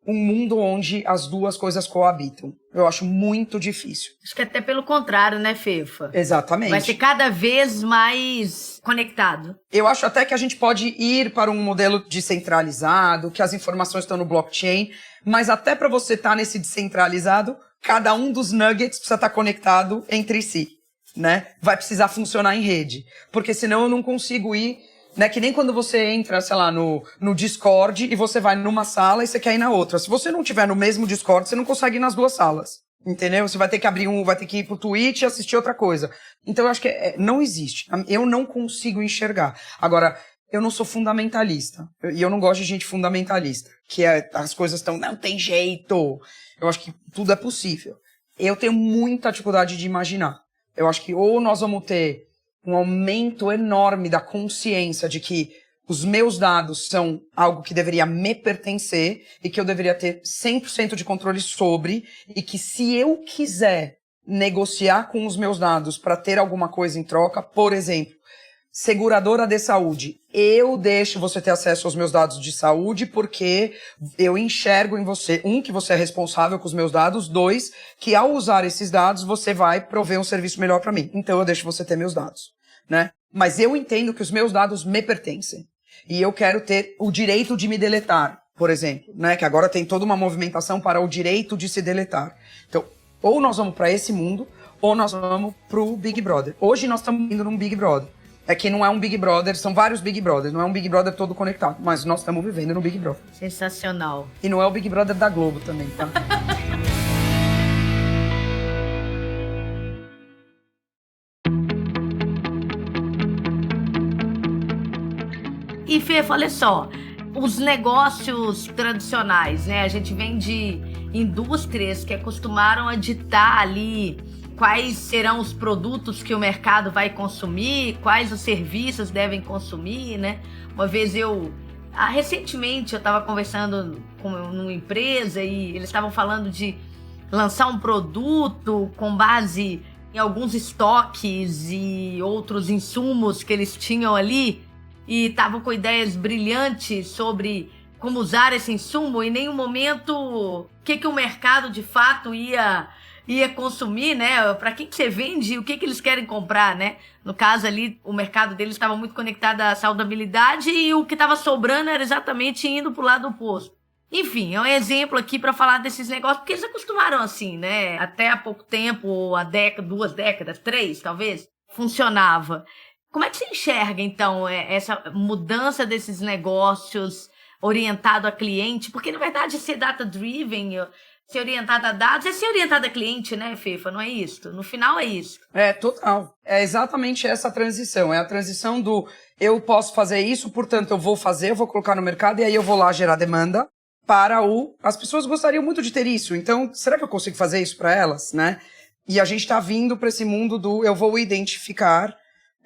um mundo onde as duas coisas coabitam. Eu acho muito difícil.
Acho que até pelo contrário, né, Fefa?
Exatamente.
Vai ser cada vez mais conectado.
Eu acho até que a gente pode ir para um modelo descentralizado, que as informações estão no blockchain, mas até para você estar nesse descentralizado, cada um dos nuggets precisa estar conectado entre si, né? Vai precisar funcionar em rede, porque senão eu não consigo ir, né? Que nem quando você entra, sei lá, no Discord e você vai numa sala e você quer ir na outra. Se você não tiver no mesmo Discord, você não consegue ir nas duas salas, entendeu? Você vai ter que abrir vai ter que ir pro Twitch e assistir outra coisa. Então eu acho que não existe. Eu não consigo enxergar. Agora, eu não sou fundamentalista. E eu não gosto de gente fundamentalista. Que as coisas não tem jeito. Eu acho que tudo é possível. Eu tenho muita dificuldade de imaginar. Eu acho que ou nós vamos ter um aumento enorme da consciência de que os meus dados são algo que deveria me pertencer e que eu deveria ter 100% de controle sobre, e que se eu quiser negociar com os meus dados para ter alguma coisa em troca, por exemplo, seguradora de saúde. Eu deixo você ter acesso aos meus dados de saúde porque eu enxergo em você, que você é responsável com os meus dados, 2, que ao usar esses dados você vai prover um serviço melhor para mim. Então eu deixo você ter meus dados, né? Mas eu entendo que os meus dados me pertencem. E eu quero ter o direito de me deletar, por exemplo, né? Que agora tem toda uma movimentação para o direito de se deletar. Então, ou nós vamos para esse mundo, ou nós vamos pro Big Brother. Hoje nós estamos indo num Big Brother. É que não é um Big Brother, são vários Big Brothers, não é um Big Brother todo conectado, mas nós estamos vivendo no Big Brother.
Sensacional.
E não é o Big Brother da Globo também, tá?
E Fê, olha só, os negócios tradicionais, né? A gente vem de indústrias que acostumaram a ditar ali quais serão os produtos que o mercado vai consumir, quais os serviços devem consumir, né? Uma vez recentemente eu estava conversando com uma empresa e eles estavam falando de lançar um produto com base em alguns estoques e outros insumos que eles tinham ali e estavam com ideias brilhantes sobre como usar esse insumo e em nenhum momento o que o mercado de fato ia consumir, né? Para que você vende, o que eles querem comprar, né? No caso ali, o mercado deles estava muito conectado à saudabilidade e o que estava sobrando era exatamente indo para o lado oposto. Enfim, é um exemplo aqui para falar desses negócios, porque eles acostumaram assim, né? Até há pouco tempo, 2 décadas, 3 talvez, funcionava. Como é que você enxerga, então, essa mudança desses negócios orientado a cliente? Porque, na verdade, ser data-driven, ser orientado a dados, é ser orientado a cliente, né, Fefa? Não é isso? No final é isso.
É, total. É exatamente essa transição. É a transição do eu posso fazer isso, portanto eu vou fazer, eu vou colocar no mercado e aí eu vou lá gerar demanda para as pessoas gostariam muito de ter isso. Então, será que eu consigo fazer isso para elas, né? E a gente está vindo para esse mundo do eu vou identificar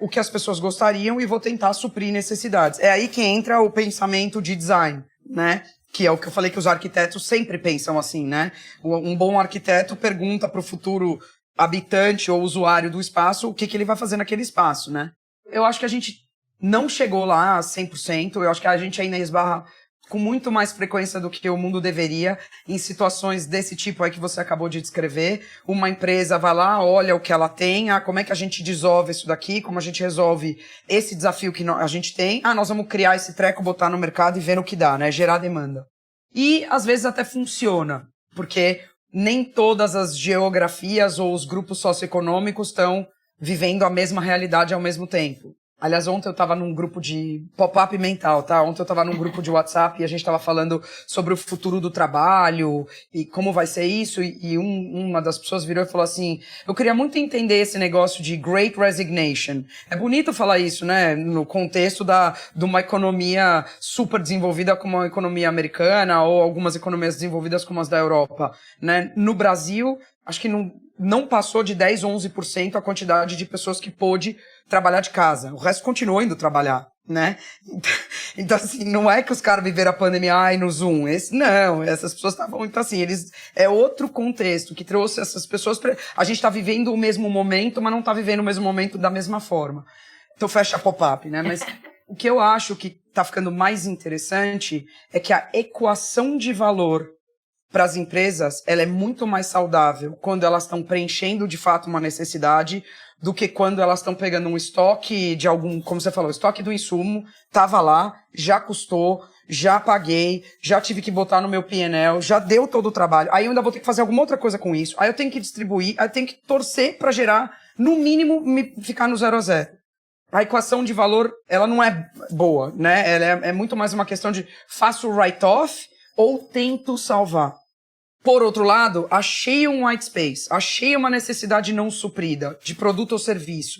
o que as pessoas gostariam e vou tentar suprir necessidades. É aí que entra o pensamento de design, né? Que é o que eu falei que os arquitetos sempre pensam assim, né? Um bom arquiteto pergunta para o futuro habitante ou usuário do espaço o que ele vai fazer naquele espaço, né? Eu acho que a gente não chegou lá a 100%, eu acho que a gente ainda esbarra com muito mais frequência do que o mundo deveria em situações desse tipo aí que você acabou de descrever. Uma empresa vai lá, olha o que ela tem, como é que a gente dissolve isso daqui, como a gente resolve esse desafio que a gente tem. Nós vamos criar esse treco, botar no mercado e ver no que dá, né? Gerar demanda. E às vezes até funciona, porque nem todas as geografias ou os grupos socioeconômicos estão vivendo a mesma realidade ao mesmo tempo. Aliás, ontem eu estava num grupo de pop-up mental, tá? Ontem eu estava num grupo de WhatsApp e a gente estava falando sobre o futuro do trabalho e como vai ser isso. E uma das pessoas virou e falou assim, eu queria muito entender esse negócio de Great Resignation. É bonito falar isso, né? No contexto de uma economia super desenvolvida como a economia americana ou algumas economias desenvolvidas como as da Europa, né? No Brasil, acho que não passou de 10 ou 11% a quantidade de pessoas que pôde trabalhar de casa. O resto continuou indo trabalhar, né? Então, assim, não é que os caras viveram a pandemia no Zoom. Não, essas pessoas estavam... Então, assim, é outro contexto que trouxe essas pessoas... A gente tá vivendo o mesmo momento, mas não tá vivendo o mesmo momento da mesma forma. Então, fecha a pop-up, né? Mas o que eu acho que tá ficando mais interessante é que a equação de valor para as empresas, ela é muito mais saudável quando elas estão preenchendo de fato uma necessidade do que quando elas estão pegando um estoque de algum, como você falou, estoque do insumo, tava lá, já custou, já paguei, já tive que botar no meu P&L, já deu todo o trabalho, aí eu ainda vou ter que fazer alguma outra coisa com isso, aí eu tenho que distribuir, aí eu tenho que torcer para gerar, no mínimo, ficar no 0 a 0. A equação de valor, ela não é boa, né? Ela é muito mais uma questão de faço o write-off ou tento salvar. Por outro lado, achei um white space, achei uma necessidade não suprida de produto ou serviço.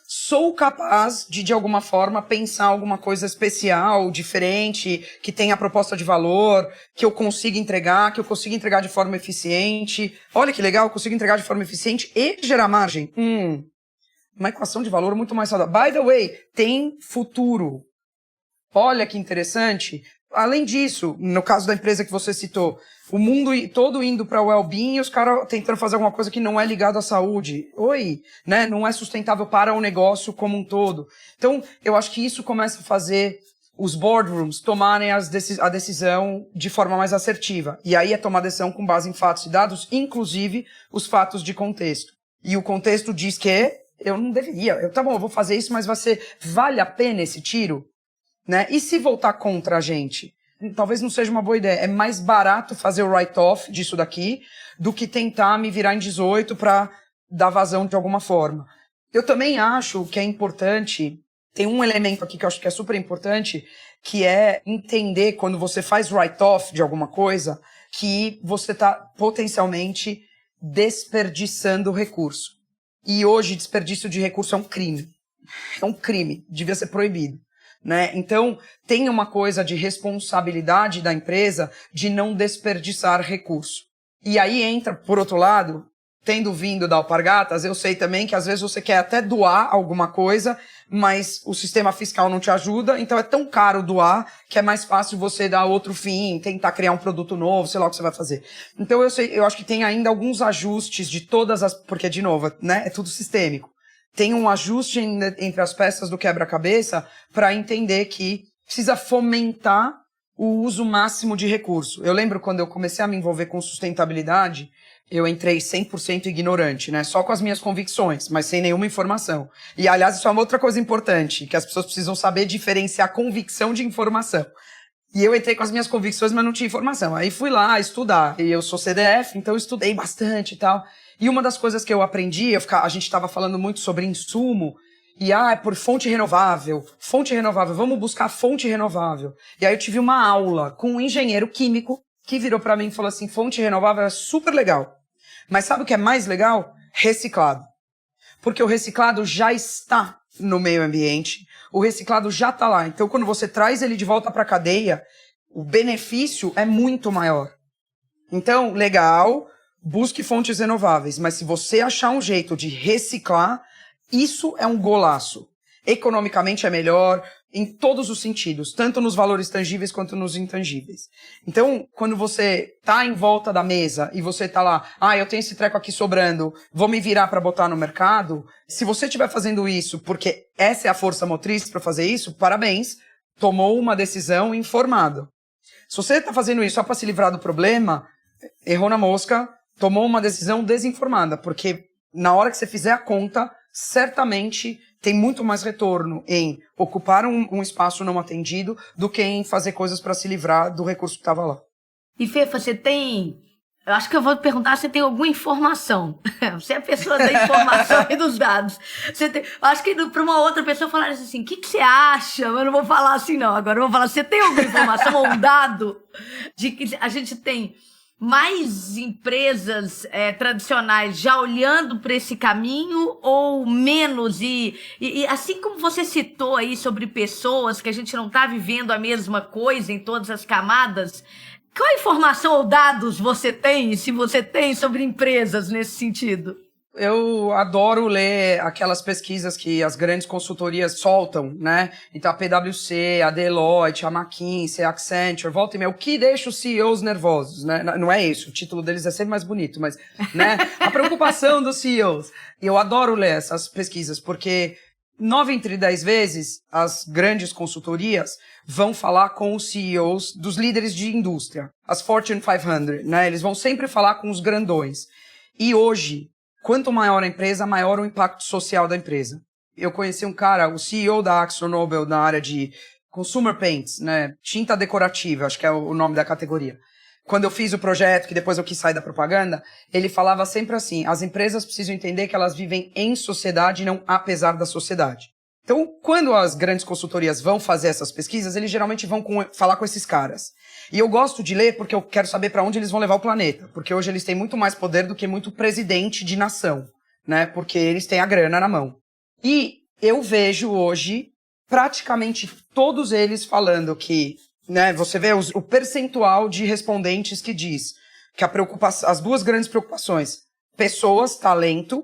Sou capaz de alguma forma, pensar alguma coisa especial, diferente, que tenha proposta de valor, que eu consiga entregar, de forma eficiente. Olha que legal, eu consigo entregar de forma eficiente e gerar margem. Uma equação de valor muito mais saudável. By the way, tem futuro. Olha que interessante. Além disso, no caso da empresa que você citou, o mundo todo indo para o well-being e os caras tentando fazer alguma coisa que não é ligado à saúde. Né? Não é sustentável para o negócio como um todo. Então, eu acho que isso começa a fazer os boardrooms tomarem a decisão de forma mais assertiva. E aí é tomar decisão com base em fatos e dados, inclusive os fatos de contexto. E o contexto diz que eu não deveria. Tá bom, eu vou fazer isso, mas vale a pena esse tiro? Né? E se voltar contra a gente? Talvez não seja uma boa ideia. É mais barato fazer o write-off disso daqui do que tentar me virar em 18 para dar vazão de alguma forma. Eu também acho que é importante, tem um elemento aqui que eu acho que é super importante, que é entender quando você faz write-off de alguma coisa, que você está potencialmente desperdiçando recurso. E hoje desperdício de recurso é um crime. É um crime, devia ser proibido. Né? Então, tem uma coisa de responsabilidade da empresa de não desperdiçar recurso. E aí entra, por outro lado, tendo vindo da Alpargatas, eu sei também que às vezes você quer até doar alguma coisa, mas o sistema fiscal não te ajuda, então é tão caro doar que é mais fácil você dar outro fim, tentar criar um produto novo, sei lá o que você vai fazer. Então eu acho que tem ainda alguns ajustes de todas as... Porque, de novo, né, é tudo sistêmico. Tem um ajuste entre as peças do quebra-cabeça para entender que precisa fomentar o uso máximo de recurso. Eu lembro quando eu comecei a me envolver com sustentabilidade, eu entrei 100% ignorante, né? Só com as minhas convicções, mas sem nenhuma informação. E, aliás, isso é uma outra coisa importante, que as pessoas precisam saber diferenciar convicção de informação. E eu entrei com as minhas convicções, mas não tinha informação. Aí fui lá estudar. E eu sou CDF, então eu estudei bastante e tal. E uma das coisas que eu aprendi, a gente estava falando muito sobre insumo, e é por fonte renovável, vamos buscar fonte renovável. E aí eu tive uma aula com um engenheiro químico que virou para mim e falou assim, fonte renovável é super legal, mas sabe o que é mais legal? Reciclado. Porque o reciclado já está no meio ambiente, o reciclado já está lá. Então quando você traz ele de volta para a cadeia, o benefício é muito maior. Então, legal... Busque fontes renováveis, mas se você achar um jeito de reciclar, isso é um golaço. Economicamente é melhor, em todos os sentidos, tanto nos valores tangíveis quanto nos intangíveis. Então, quando você tá em volta da mesa e você tá lá, eu tenho esse treco aqui sobrando, vou me virar para botar no mercado, se você estiver fazendo isso porque essa é a força motriz para fazer isso, parabéns, tomou uma decisão informada. Se você tá fazendo isso só para se livrar do problema, errou na mosca, tomou uma decisão desinformada, porque na hora que você fizer a conta, certamente tem muito mais retorno em ocupar um espaço não atendido do que em fazer coisas para se livrar do recurso que estava lá.
E Fê, você tem... Eu acho que eu vou perguntar se tem alguma informação. Você é a pessoa da informação e dos dados. Eu acho que para uma outra pessoa falar assim, o que você acha? Eu não vou falar assim não, agora eu vou falar, você tem alguma informação ou um dado de que a gente tem... mais empresas tradicionais já olhando para esse caminho ou menos? E assim como você citou aí sobre pessoas que a gente não está vivendo a mesma coisa em todas as camadas, qual informação ou dados você tem, se você tem, sobre empresas nesse sentido?
Eu adoro ler aquelas pesquisas que as grandes consultorias soltam, né? Então a PwC, a Deloitte, a McKinsey, a Accenture, volta e meia, o que deixa os CEOs nervosos, né? Não é isso, o título deles é sempre mais bonito, mas, né? A preocupação dos CEOs. E eu adoro ler essas pesquisas, porque 9 entre 10 vezes as grandes consultorias vão falar com os CEOs dos líderes de indústria, as Fortune 500, né? Eles vão sempre falar com os grandões. E hoje, quanto maior a empresa, maior o impacto social da empresa. Eu conheci um cara, o CEO da AkzoNobel na área de consumer paints, né? Tinta decorativa, acho que é o nome da categoria. Quando eu fiz o projeto, que depois eu quis sair da propaganda, ele falava sempre assim, as empresas precisam entender que elas vivem em sociedade e não apesar da sociedade. Então, quando as grandes consultorias vão fazer essas pesquisas, eles geralmente vão falar com esses caras. E eu gosto de ler porque eu quero saber para onde eles vão levar o planeta. Porque hoje eles têm muito mais poder do que muito presidente de nação, né? Porque eles têm a grana na mão. E eu vejo hoje praticamente todos eles falando que, né? Você vê o percentual de respondentes que diz que as duas grandes preocupações, pessoas, talento,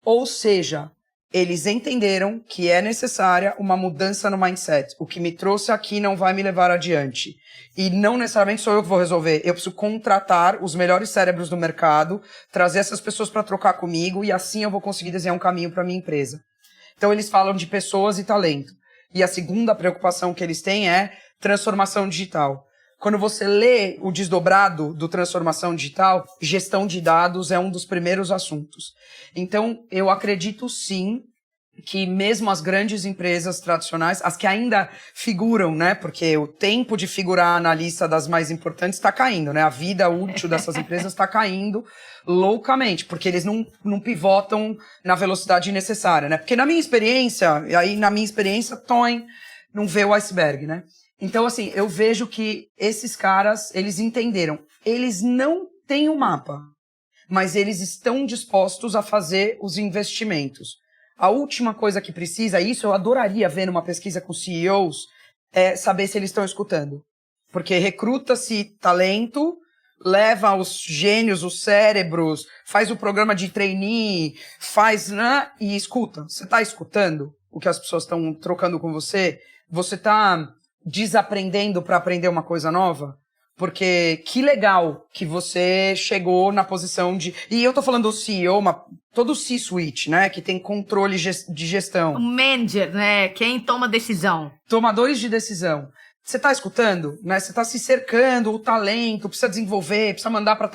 ou seja, Eles entenderam que é necessária uma mudança no mindset. O que me trouxe aqui não vai me levar adiante. E não necessariamente sou eu que vou resolver. Eu preciso contratar os melhores cérebros do mercado, trazer essas pessoas para trocar comigo e assim eu vou conseguir desenhar um caminho para minha empresa. Então eles falam de pessoas e talento. E a segunda preocupação que eles têm é transformação digital. Quando você lê o desdobrado do transformação digital, gestão de dados é um dos primeiros assuntos. Então, eu acredito sim que mesmo as grandes empresas tradicionais, as que ainda figuram, né? Porque o tempo de figurar na lista das mais importantes está caindo, né? A vida útil dessas empresas está caindo loucamente, porque eles não pivotam na velocidade necessária, né? Porque na minha experiência, Toin não vê o iceberg, né? Então, assim, eu vejo que esses caras, eles entenderam. Eles não têm um mapa, mas eles estão dispostos a fazer os investimentos. A última coisa que precisa, isso eu adoraria ver numa pesquisa com CEOs, é saber se eles estão escutando. Porque recruta-se talento, leva os gênios, os cérebros, faz o programa de trainee, faz, né, e escuta. Você está escutando o que as pessoas estão trocando com você? Você está desaprendendo para aprender uma coisa nova? Porque que legal que você chegou na posição de... E eu tô falando do CEO, todo o C-suite, né? Que tem controle de gestão.
O manager, né? Quem toma decisão.
Tomadores de decisão. Você tá escutando, né? Você tá se cercando, o talento, precisa desenvolver, precisa mandar para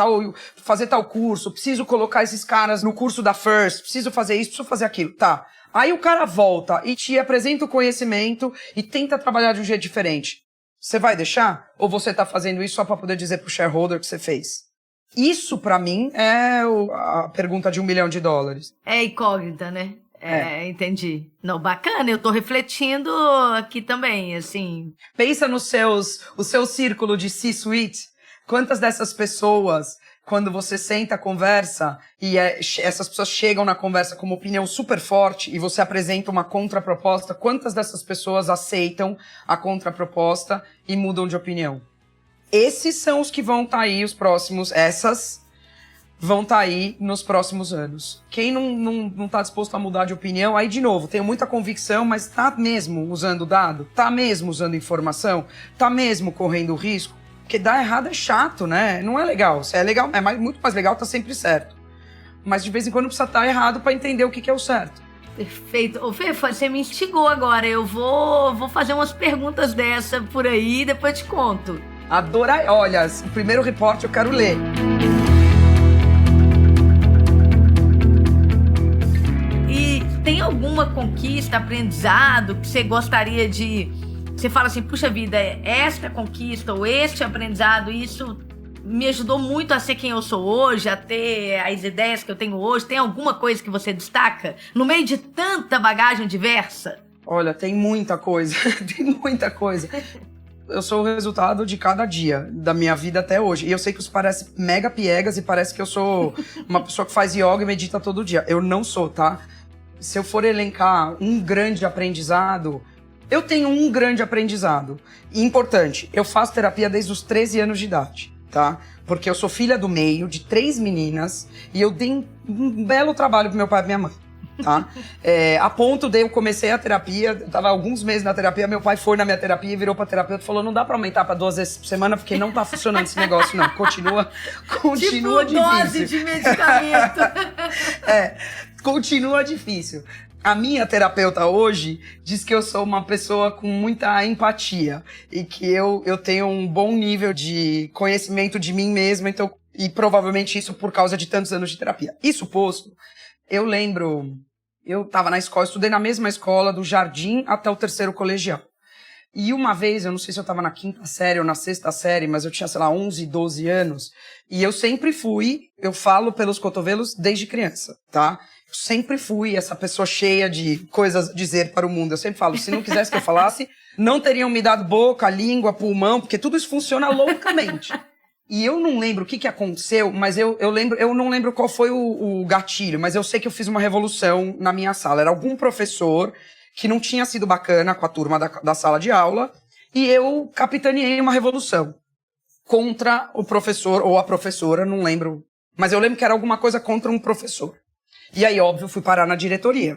fazer tal curso, preciso colocar esses caras no curso da First, preciso fazer isso, preciso fazer aquilo. Tá. Aí o cara volta e te apresenta o conhecimento e tenta trabalhar de um jeito diferente. Você vai deixar? Ou você tá fazendo isso só para poder dizer pro shareholder que você fez? Isso, para mim, é a pergunta de $1 milhão.
É incógnita, né? Entendi. Não, bacana, eu tô refletindo aqui também, assim.
Pensa o seu círculo de C-suite. Quantas dessas pessoas, quando você senta, conversa, e essas pessoas chegam na conversa com uma opinião super forte e você apresenta uma contraproposta, quantas dessas pessoas aceitam a contraproposta e mudam de opinião? Esses são os que vão estar aí essas vão estar aí nos próximos anos. Quem não está disposto a mudar de opinião, aí de novo, tenho muita convicção, mas tá mesmo usando dado? Tá mesmo usando informação? Tá mesmo correndo risco? Porque dar errado é chato, né? Não é legal. Se é legal, muito mais legal, tá sempre certo. Mas de vez em quando precisa estar errado para entender o que é o certo.
Perfeito. Ô, Fê, você me instigou agora. Eu vou fazer umas perguntas dessa por aí e depois te conto.
Adorar. Olha, o primeiro repórter eu quero ler.
E tem alguma conquista, aprendizado que você gostaria de... Você fala assim, puxa vida, esta conquista ou este aprendizado, isso me ajudou muito a ser quem eu sou hoje, a ter as ideias que eu tenho hoje. Tem alguma coisa que você destaca no meio de tanta bagagem diversa?
Olha, tem muita coisa, tem muita coisa. Eu sou o resultado de cada dia da minha vida até hoje. E eu sei que isso parece mega piegas e parece que eu sou uma pessoa que faz yoga e medita todo dia. Eu não sou, tá? Se eu for elencar um grande aprendizado... Eu tenho um grande aprendizado. E importante, eu faço terapia desde os 13 anos de idade, tá? Porque eu sou filha do meio, de 3 meninas, e eu dei um belo trabalho pro meu pai e minha mãe, tá? A ponto de eu comecei a terapia, eu tava alguns meses na terapia, meu pai foi na minha terapia e virou pra terapeuta e falou, não dá pra aumentar pra 2 vezes por semana, porque não tá funcionando esse negócio, não. Continua
tipo
difícil.
Dose de medicamento.
Continua difícil. A minha terapeuta hoje diz que eu sou uma pessoa com muita empatia e que eu tenho um bom nível de conhecimento de mim mesma, então, e provavelmente isso por causa de tantos anos de terapia. Isso posto, eu lembro, eu estava na escola, estudei na mesma escola do jardim até o 3º colegial. E uma vez, eu não sei se eu estava na 5ª série ou na 6ª série, mas eu tinha, 11, 12 anos, e eu sempre eu falo pelos cotovelos desde criança, tá? Eu sempre fui essa pessoa cheia de coisas a dizer para o mundo. Eu sempre falo, se não quisesse que eu falasse, não teriam me dado boca, língua, pulmão, porque tudo isso funciona loucamente. E eu não lembro o que aconteceu, mas eu não lembro qual foi o gatilho, mas eu sei que eu fiz uma revolução na minha sala. Era algum professor que não tinha sido bacana com a turma da sala de aula, e eu capitaneei uma revolução contra o professor ou a professora, não lembro. Mas eu lembro que era alguma coisa contra um professor. E aí, óbvio, fui parar na diretoria.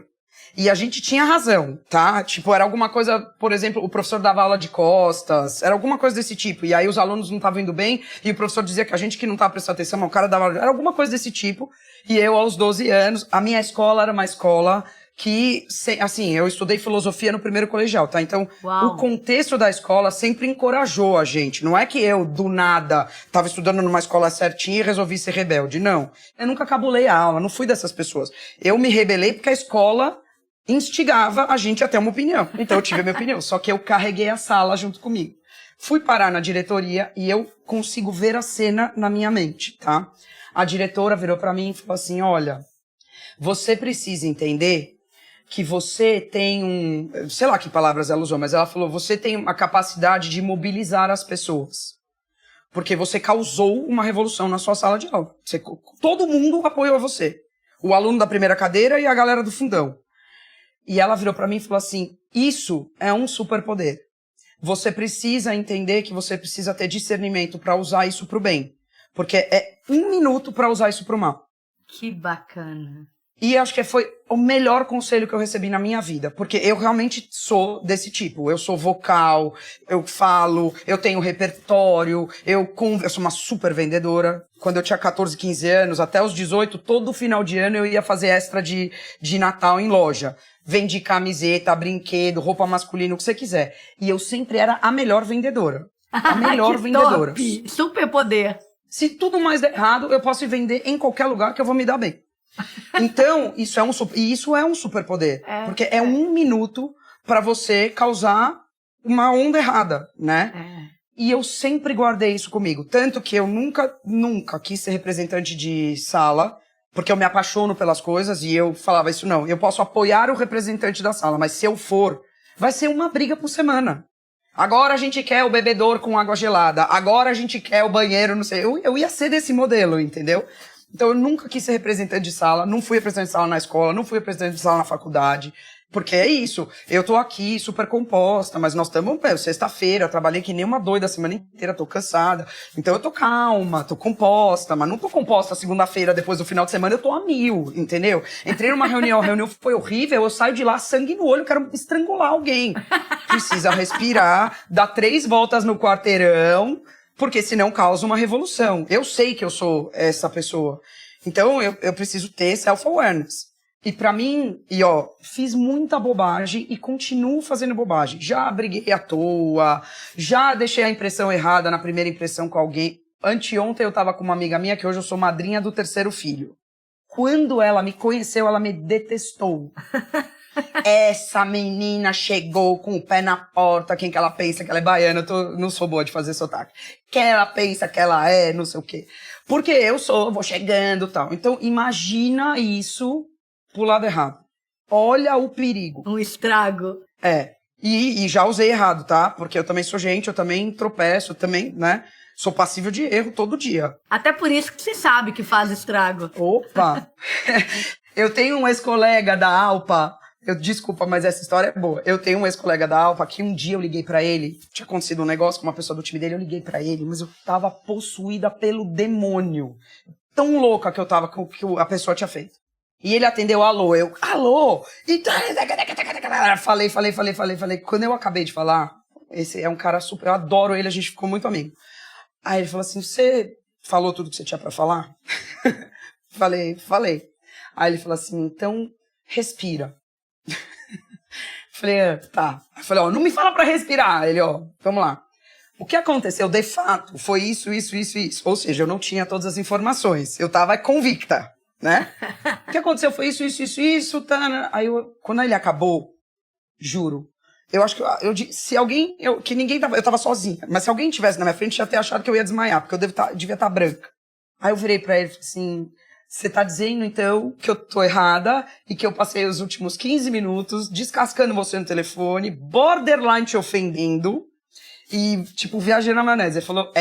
E a gente tinha razão, tá? Tipo, era alguma coisa, por exemplo, o professor dava aula de costas, era alguma coisa desse tipo. E aí os alunos não estavam indo bem, e o professor dizia que a gente que não estava prestando atenção, mas o cara dava aula, era alguma coisa desse tipo. E eu, aos 12 anos, a minha escola era uma escola que, assim, eu estudei filosofia no primeiro colegial, tá? Então,
Uau.
o contexto da escola sempre encorajou a gente. Não é que eu, do nada, tava estudando numa escola certinha e resolvi ser rebelde. Não. Eu nunca cabulei a aula, não fui dessas pessoas. Eu me rebelei porque a escola instigava a gente a ter uma opinião. Então, eu tive a minha opinião. Só que eu carreguei a sala junto comigo. Fui parar na diretoria e eu consigo ver a cena na minha mente, tá? A diretora virou pra mim e falou assim, olha, você precisa entender que você tem sei lá que palavras ela usou, mas ela falou, você tem a capacidade de mobilizar as pessoas. Porque você causou uma revolução na sua sala de aula. Todo mundo apoiou você. O aluno da primeira cadeira e a galera do fundão. E ela virou pra mim e falou assim, isso é um superpoder. Você precisa entender que você precisa ter discernimento pra usar isso pro bem. Porque é 1 minuto pra usar isso pro mal.
Que bacana.
E acho que foi o melhor conselho que eu recebi na minha vida. Porque eu realmente sou desse tipo. Eu sou vocal, eu falo, eu tenho repertório, eu sou uma super vendedora. Quando eu tinha 14, 15 anos, até os 18, todo final de ano eu ia fazer extra de Natal em loja. Vendi camiseta, brinquedo, roupa masculina, o que você quiser. E eu sempre era a melhor vendedora. A melhor vendedora.
Top. Super poder.
Se tudo mais der errado, eu posso ir vender em qualquer lugar que eu vou me dar bem. Então, isso é um superpoder. Porque é 1 minuto pra você causar uma onda errada, né? E eu sempre guardei isso comigo. Tanto que eu nunca quis ser representante de sala, porque eu me apaixono pelas coisas e eu falava isso não. Eu posso apoiar o representante da sala, mas se eu for, vai ser uma briga por semana. Agora a gente quer o bebedouro com água gelada. Agora a gente quer o banheiro, não sei. Eu ia ser desse modelo, entendeu? Então eu nunca quis ser representante de sala, não fui representante de sala na escola, não fui representante de sala na faculdade. Porque é isso, eu tô aqui super composta, mas nós estamos, sexta-feira, eu trabalhei que nem uma doida a semana inteira, tô cansada. Então eu tô calma, tô composta, mas não tô composta segunda-feira, depois do final de semana, eu tô a 1000, entendeu? Entrei numa reunião, a reunião foi horrível, eu saio de lá, sangue no olho, quero estrangular alguém. Precisa respirar, dar 3 voltas no quarteirão, porque senão causa uma revolução. Eu sei que eu sou essa pessoa. Então eu preciso ter self-awareness. E pra mim, fiz muita bobagem e continuo fazendo bobagem. Já briguei à toa, já deixei a impressão errada na primeira impressão com alguém. Anteontem eu tava com uma amiga minha que hoje eu sou madrinha do 3º filho. Quando ela me conheceu, ela me detestou. Essa menina chegou com o pé na porta, quem que ela pensa que ela é baiana, não sou boa de fazer sotaque. Quem ela pensa que ela é, não sei o quê. Porque vou chegando e tal. Então imagina isso pro lado errado. Olha o perigo.
Um estrago.
E já usei errado, tá? Porque eu também sou gente, eu também tropeço, eu também, né? Sou passível de erro todo dia.
Até por isso que você sabe que faz estrago.
Opa! Eu tenho um ex-colega da Alpa, desculpa, mas essa história é boa. Eu tenho um ex-colega da Alpa que um dia eu liguei pra ele, tinha acontecido um negócio com uma pessoa do time dele, eu liguei pra ele, mas eu tava possuída pelo demônio. Tão louca que eu tava com o que a pessoa tinha feito. E ele atendeu, alô, alô! Falei. Quando eu acabei de falar, esse é um cara super, eu adoro ele, a gente ficou muito amigo. Aí ele falou assim, você falou tudo que você tinha pra falar? Falei. Aí ele falou assim, então, respira. Falei, tá. Aí falei, não me fala pra respirar. Ele, vamos lá. O que aconteceu, de fato, foi isso. Ou seja, eu não tinha todas as informações. Eu tava convicta, né? O que aconteceu foi isso, tá. Aí, quando ele acabou, juro, eu acho que se alguém, que ninguém tava, eu tava sozinha, mas se alguém tivesse na minha frente, ia ter achado que eu ia desmaiar, porque eu devia estar branca. Aí eu virei pra ele e falei assim, você tá dizendo, então, que eu tô errada e que eu passei os últimos 15 minutos descascando você no telefone, borderline te ofendendo e, tipo, viajando na maionese. Ele falou,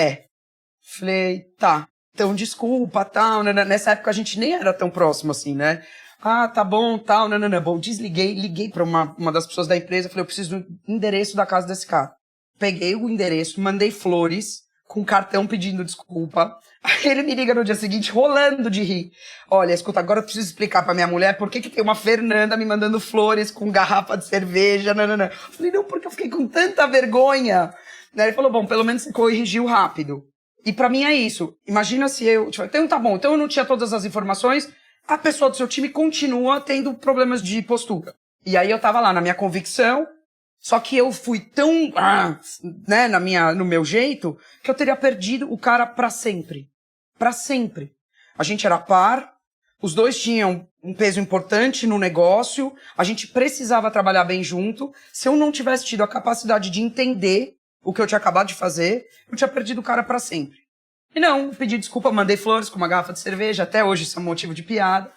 Falei, tá. Então, desculpa, tal, nessa época a gente nem era tão próximo assim, né? Ah, tá bom, tal, Bom, liguei pra uma das pessoas da empresa, falei, eu preciso do endereço da casa desse cara. Peguei o endereço, mandei flores, com cartão pedindo desculpa. Aí ele me liga no dia seguinte, rolando de rir. Olha, escuta, agora eu preciso explicar pra minha mulher por que tem uma Fernanda me mandando flores com garrafa de cerveja, nananã. Eu falei, não, porque eu fiquei com tanta vergonha. Aí ele falou, bom, pelo menos você corrigiu rápido. E pra mim é isso. Imagina se eu... Tipo, então tá bom, então eu não tinha todas as informações, a pessoa do seu time continua tendo problemas de postura. E aí eu tava lá na minha convicção, só que eu fui tão, né, no meu jeito, que eu teria perdido o cara pra sempre. Pra sempre. A gente era par, os dois tinham um peso importante no negócio, a gente precisava trabalhar bem junto. Se eu não tivesse tido a capacidade de entender o que eu tinha acabado de fazer, eu tinha perdido o cara pra sempre. E não, pedi desculpa, mandei flores com uma garrafa de cerveja, até hoje isso é um motivo de piada,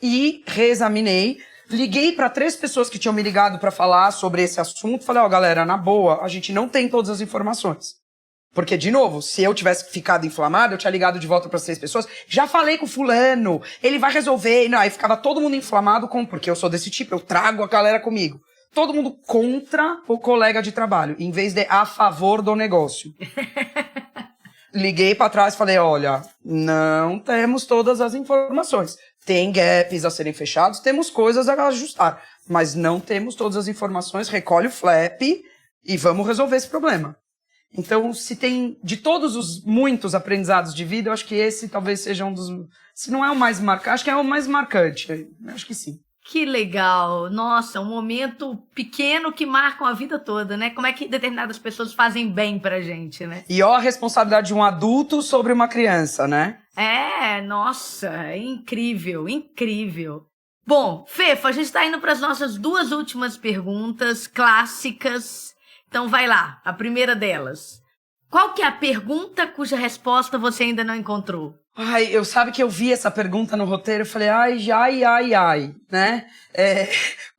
e reexaminei. Liguei para 3 pessoas que tinham me ligado para falar sobre esse assunto. Falei, galera, na boa, a gente não tem todas as informações. Porque, de novo, se eu tivesse ficado inflamado, eu tinha ligado de volta para 6 pessoas. Já falei com o fulano, ele vai resolver. Não, aí ficava todo mundo inflamado, porque eu sou desse tipo, eu trago a galera comigo. Todo mundo contra o colega de trabalho, em vez de a favor do negócio. Liguei para trás e falei, olha, não temos todas as informações. Tem gaps a serem fechados, temos coisas a ajustar, mas não temos todas as informações, recolhe o flap e vamos resolver esse problema. Então, se tem, de todos os muitos aprendizados de vida, eu acho que esse talvez seja um dos, se não é o mais marcante, acho que é o mais marcante, eu acho que sim.
Que legal! Nossa, um momento pequeno que marca a vida toda, né? Como é que determinadas pessoas fazem bem pra gente, né?
E ó a responsabilidade de um adulto sobre uma criança, né?
Nossa, é incrível, incrível. Bom, Fefa, a gente tá indo para as nossas 2 últimas perguntas clássicas. Então vai lá, a primeira delas. Qual que é a pergunta cuja resposta você ainda não encontrou?
Eu sabe que eu vi essa pergunta no roteiro, eu falei, ai, né?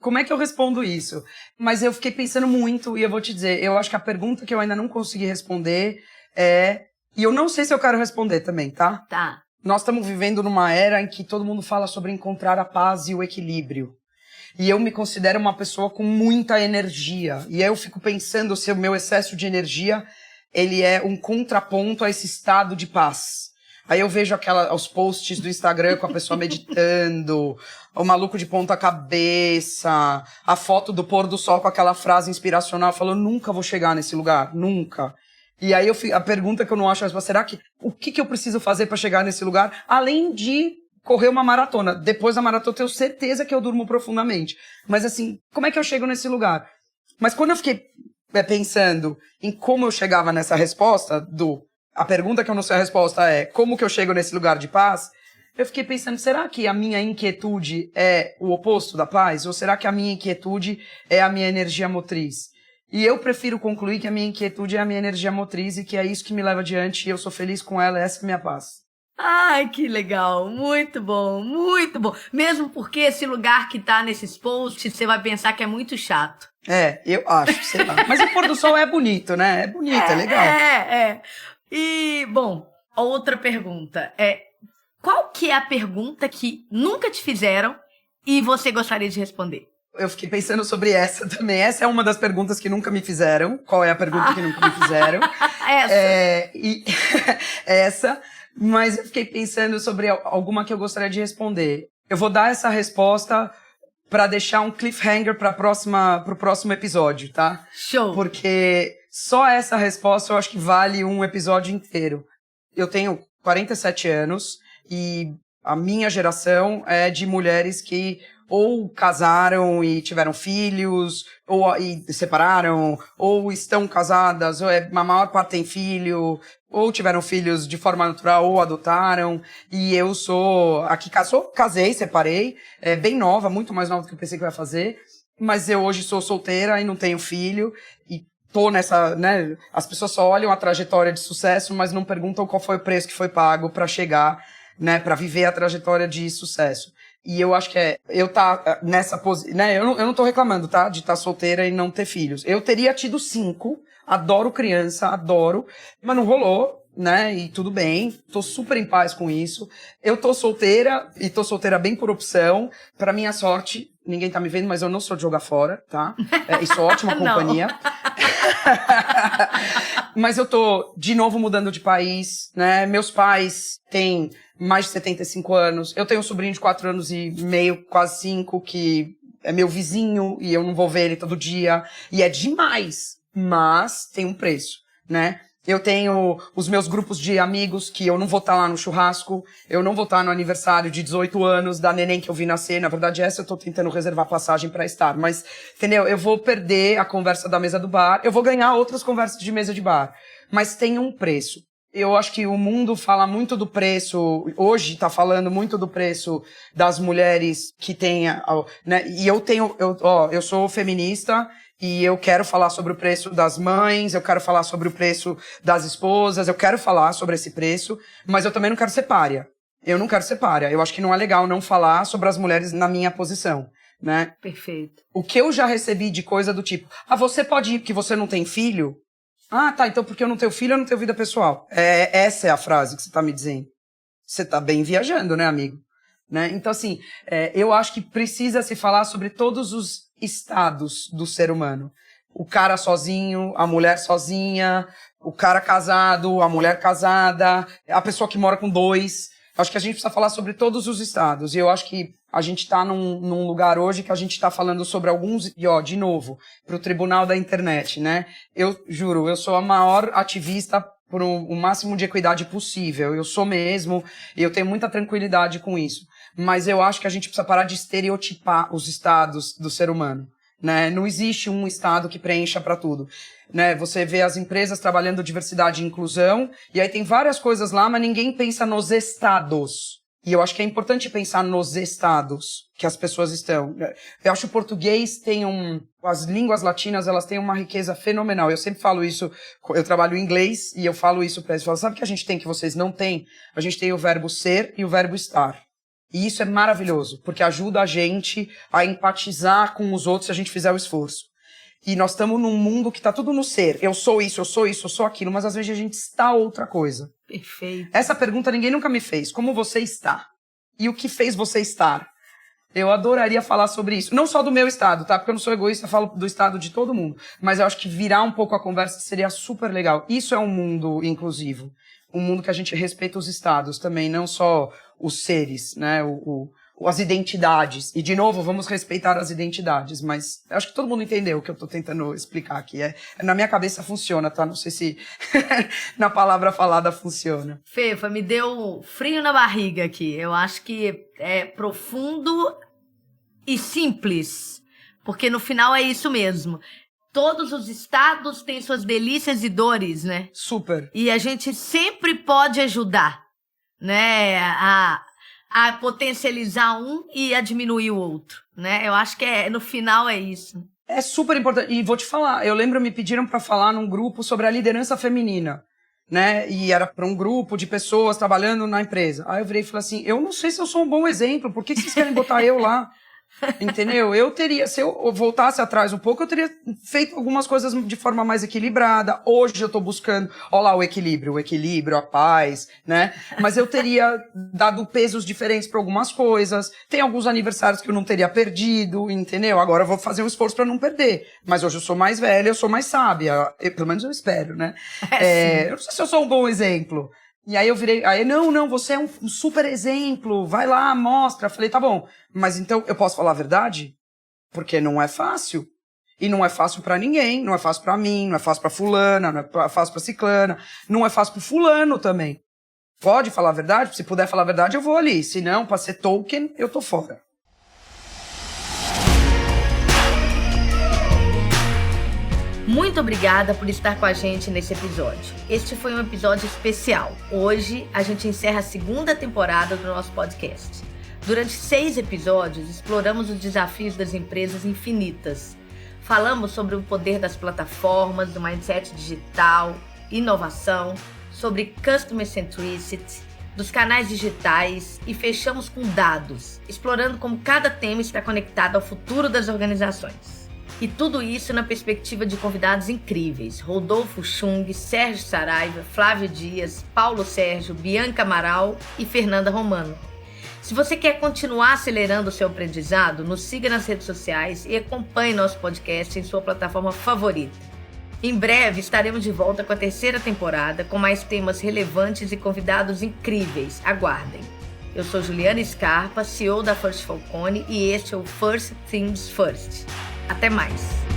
Como é que eu respondo isso? Mas eu fiquei pensando muito e eu vou te dizer, eu acho que a pergunta que eu ainda não consegui responder e eu não sei se eu quero responder também, tá?
Tá.
Nós estamos vivendo numa era em que todo mundo fala sobre encontrar a paz e o equilíbrio. E eu me considero uma pessoa com muita energia. E aí eu fico pensando se o meu excesso de energia, ele é um contraponto a esse estado de paz. Aí eu vejo os posts do Instagram com a pessoa meditando, o maluco de ponta cabeça, a foto do pôr do sol com aquela frase inspiracional, eu falo, nunca vou chegar nesse lugar, nunca. E aí a pergunta que eu não acho a resposta, será que, o que eu preciso fazer para chegar nesse lugar, além de correr uma maratona? Depois da maratona eu tenho certeza que eu durmo profundamente. Mas assim, como é que eu chego nesse lugar? Mas quando eu fiquei pensando em como eu chegava nessa resposta a pergunta que eu não sei a resposta é como que eu chego nesse lugar de paz? Eu fiquei pensando, será que a minha inquietude é o oposto da paz? Ou será que a minha inquietude é a minha energia motriz? E eu prefiro concluir que a minha inquietude é a minha energia motriz e que é isso que me leva adiante e eu sou feliz com ela, essa é a minha paz.
Ai, que legal, muito bom, muito bom. Mesmo porque esse lugar que tá nesses posts, você vai pensar que é muito chato.
Eu acho, sei lá. Mas o pôr do sol é bonito, né? É bonito, é legal.
E, bom, outra pergunta qual que é a pergunta que nunca te fizeram e você gostaria de responder?
Eu fiquei pensando sobre essa também. Essa é uma das perguntas que nunca me fizeram. Qual é a pergunta que nunca me fizeram? Essa. Mas eu fiquei pensando sobre alguma que eu gostaria de responder. Eu vou dar essa resposta para deixar um cliffhanger pro próximo episódio, tá?
Show!
Porque só essa resposta eu acho que vale um episódio inteiro. Eu tenho 47 anos e a minha geração é de mulheres que ou casaram e tiveram filhos, ou e separaram, ou estão casadas, ou a maior parte tem filho, ou tiveram filhos de forma natural, ou adotaram. E eu sou a que casei, separei, bem nova, muito mais nova do que eu pensei que eu ia fazer. Mas eu hoje sou solteira e não tenho filho. E tô nessa, né? As pessoas só olham a trajetória de sucesso, mas não perguntam qual foi o preço que foi pago para chegar, né? Para viver a trajetória de sucesso. E eu acho que eu tá nessa posição, né? Eu não tô reclamando, tá? De estar solteira e não ter filhos. Eu teria tido 5, adoro criança, adoro, mas não rolou, né? E tudo bem, tô super em paz com isso. Eu tô solteira, e tô solteira bem por opção. Pra minha sorte, ninguém tá me vendo, mas eu não sou de jogar fora, tá? E sou ótima companhia. Mas eu tô, de novo, mudando de país, né? Meus pais têm mais de 75 anos. Eu tenho um sobrinho de 4 anos e meio, quase 5, que é meu vizinho e eu não vou ver ele todo dia. E é demais, mas tem um preço, né? Eu tenho os meus grupos de amigos que eu não vou estar lá no churrasco, eu não vou estar no aniversário de 18 anos da neném que eu vi nascer. Na verdade, essa eu tô tentando reservar passagem pra estar. Mas, entendeu? Eu vou perder a conversa da mesa do bar, eu vou ganhar outras conversas de mesa de bar. Mas tem um preço. Eu acho que o mundo fala muito do preço, hoje tá falando muito do preço das mulheres que têm, né? E eu sou feminista, e eu quero falar sobre o preço das mães, eu quero falar sobre o preço das esposas, eu quero falar sobre esse preço, mas eu também não quero ser pária. Eu não quero ser pária. Eu acho que não é legal não falar sobre as mulheres na minha posição, né?
Perfeito.
O que eu já recebi de coisa do tipo, você pode ir porque você não tem filho? Tá, então porque eu não tenho filho, eu não tenho vida pessoal. Essa é a frase que você tá me dizendo. Você tá bem viajando, né, amigo? Né? Então, assim, eu acho que precisa se falar sobre todos os estados do ser humano. O cara sozinho, a mulher sozinha, o cara casado, a mulher casada, a pessoa que mora com 2. Acho que a gente precisa falar sobre todos os estados. E eu acho que a gente tá num lugar hoje que a gente tá falando sobre alguns... E, de novo, pro tribunal da internet, né? Eu juro, eu sou a maior ativista por o máximo de equidade possível. Eu sou mesmo, e eu tenho muita tranquilidade com isso. Mas eu acho que a gente precisa parar de estereotipar os estados do ser humano, né? Não existe um estado que preencha para tudo, né? Você vê as empresas trabalhando diversidade e inclusão, e aí tem várias coisas lá, mas ninguém pensa nos estados. E eu acho que é importante pensar nos estados que as pessoas estão. Eu acho que o português tem as línguas latinas, elas têm uma riqueza fenomenal. Eu sempre falo isso, eu trabalho em inglês, e eu falo isso para eles. Eu falo, sabe o que a gente tem que vocês não têm? A gente tem o verbo ser e o verbo estar. E isso é maravilhoso, porque ajuda a gente a empatizar com os outros se a gente fizer o esforço. E nós estamos num mundo que está tudo no ser. Eu sou isso, eu sou isso, eu sou aquilo, mas às vezes a gente está outra coisa.
Perfeito.
Essa pergunta ninguém nunca me fez. Como você está? E o que fez você estar? Eu adoraria falar sobre isso. Não só do meu estado, tá? Porque eu não sou egoísta, eu falo do estado de todo mundo. Mas eu acho que virar um pouco a conversa seria super legal. Isso é um mundo inclusivo. Um mundo que a gente respeita os estados também, não só os seres, né? As identidades. E, de novo, vamos respeitar as identidades. Mas eu acho que todo mundo entendeu o que eu tô tentando explicar aqui. Na minha cabeça funciona, tá? Não sei se na palavra falada funciona.
Fefa, me deu frio na barriga aqui. Eu acho que é profundo e simples. Porque no final é isso mesmo. Todos os estados têm suas delícias e dores, né?
Super.
E a gente sempre pode ajudar, né? A potencializar um e a diminuir o outro, né? Eu acho que no final é isso.
É super importante. E vou te falar, eu lembro me pediram para falar num grupo sobre a liderança feminina, né? E era para um grupo de pessoas trabalhando na empresa. Aí eu virei e falei assim, eu não sei se eu sou um bom exemplo, por que vocês querem botar eu lá? Entendeu? Se eu voltasse atrás um pouco, eu teria feito algumas coisas de forma mais equilibrada. Hoje eu tô buscando, olha lá o equilíbrio, a paz, né? Mas eu teria dado pesos diferentes para algumas coisas. Tem alguns aniversários que eu não teria perdido, entendeu? Agora eu vou fazer um esforço para não perder. Mas hoje eu sou mais velha, eu sou mais sábia. Pelo menos eu espero, né? Eu não sei se eu sou um bom exemplo. E aí eu virei, não, você é um super exemplo, vai lá, mostra. Falei, tá bom, mas então eu posso falar a verdade? Porque não é fácil. E não é fácil pra ninguém, não é fácil pra mim, não é fácil pra fulana, não é fácil pra ciclana, não é fácil pro fulano também. Pode falar a verdade? Se puder falar a verdade, eu vou ali. Se não, pra ser Tolkien, eu tô fora.
Muito obrigada por estar com a gente nesse episódio. Este foi um episódio especial. Hoje a gente encerra a 2ª temporada do nosso podcast. Durante 6 episódios, exploramos os desafios das empresas infinitas. Falamos sobre o poder das plataformas, do mindset digital, inovação, sobre customer centricity, dos canais digitais e fechamos com dados, explorando como cada tema está conectado ao futuro das organizações. E tudo isso na perspectiva de convidados incríveis, Rodolfo Chung, Sérgio Saraiva, Flávio Dias, Paulo Sérgio, Bianca Amaral e Fernanda Romano. Se você quer continuar acelerando o seu aprendizado, nos siga nas redes sociais e acompanhe nosso podcast em sua plataforma favorita. Em breve estaremos de volta com a 3ª temporada, com mais temas relevantes e convidados incríveis. Aguardem! Eu sou Juliana Scarpa, CEO da First Falcone, e este é o First Things First. Até mais!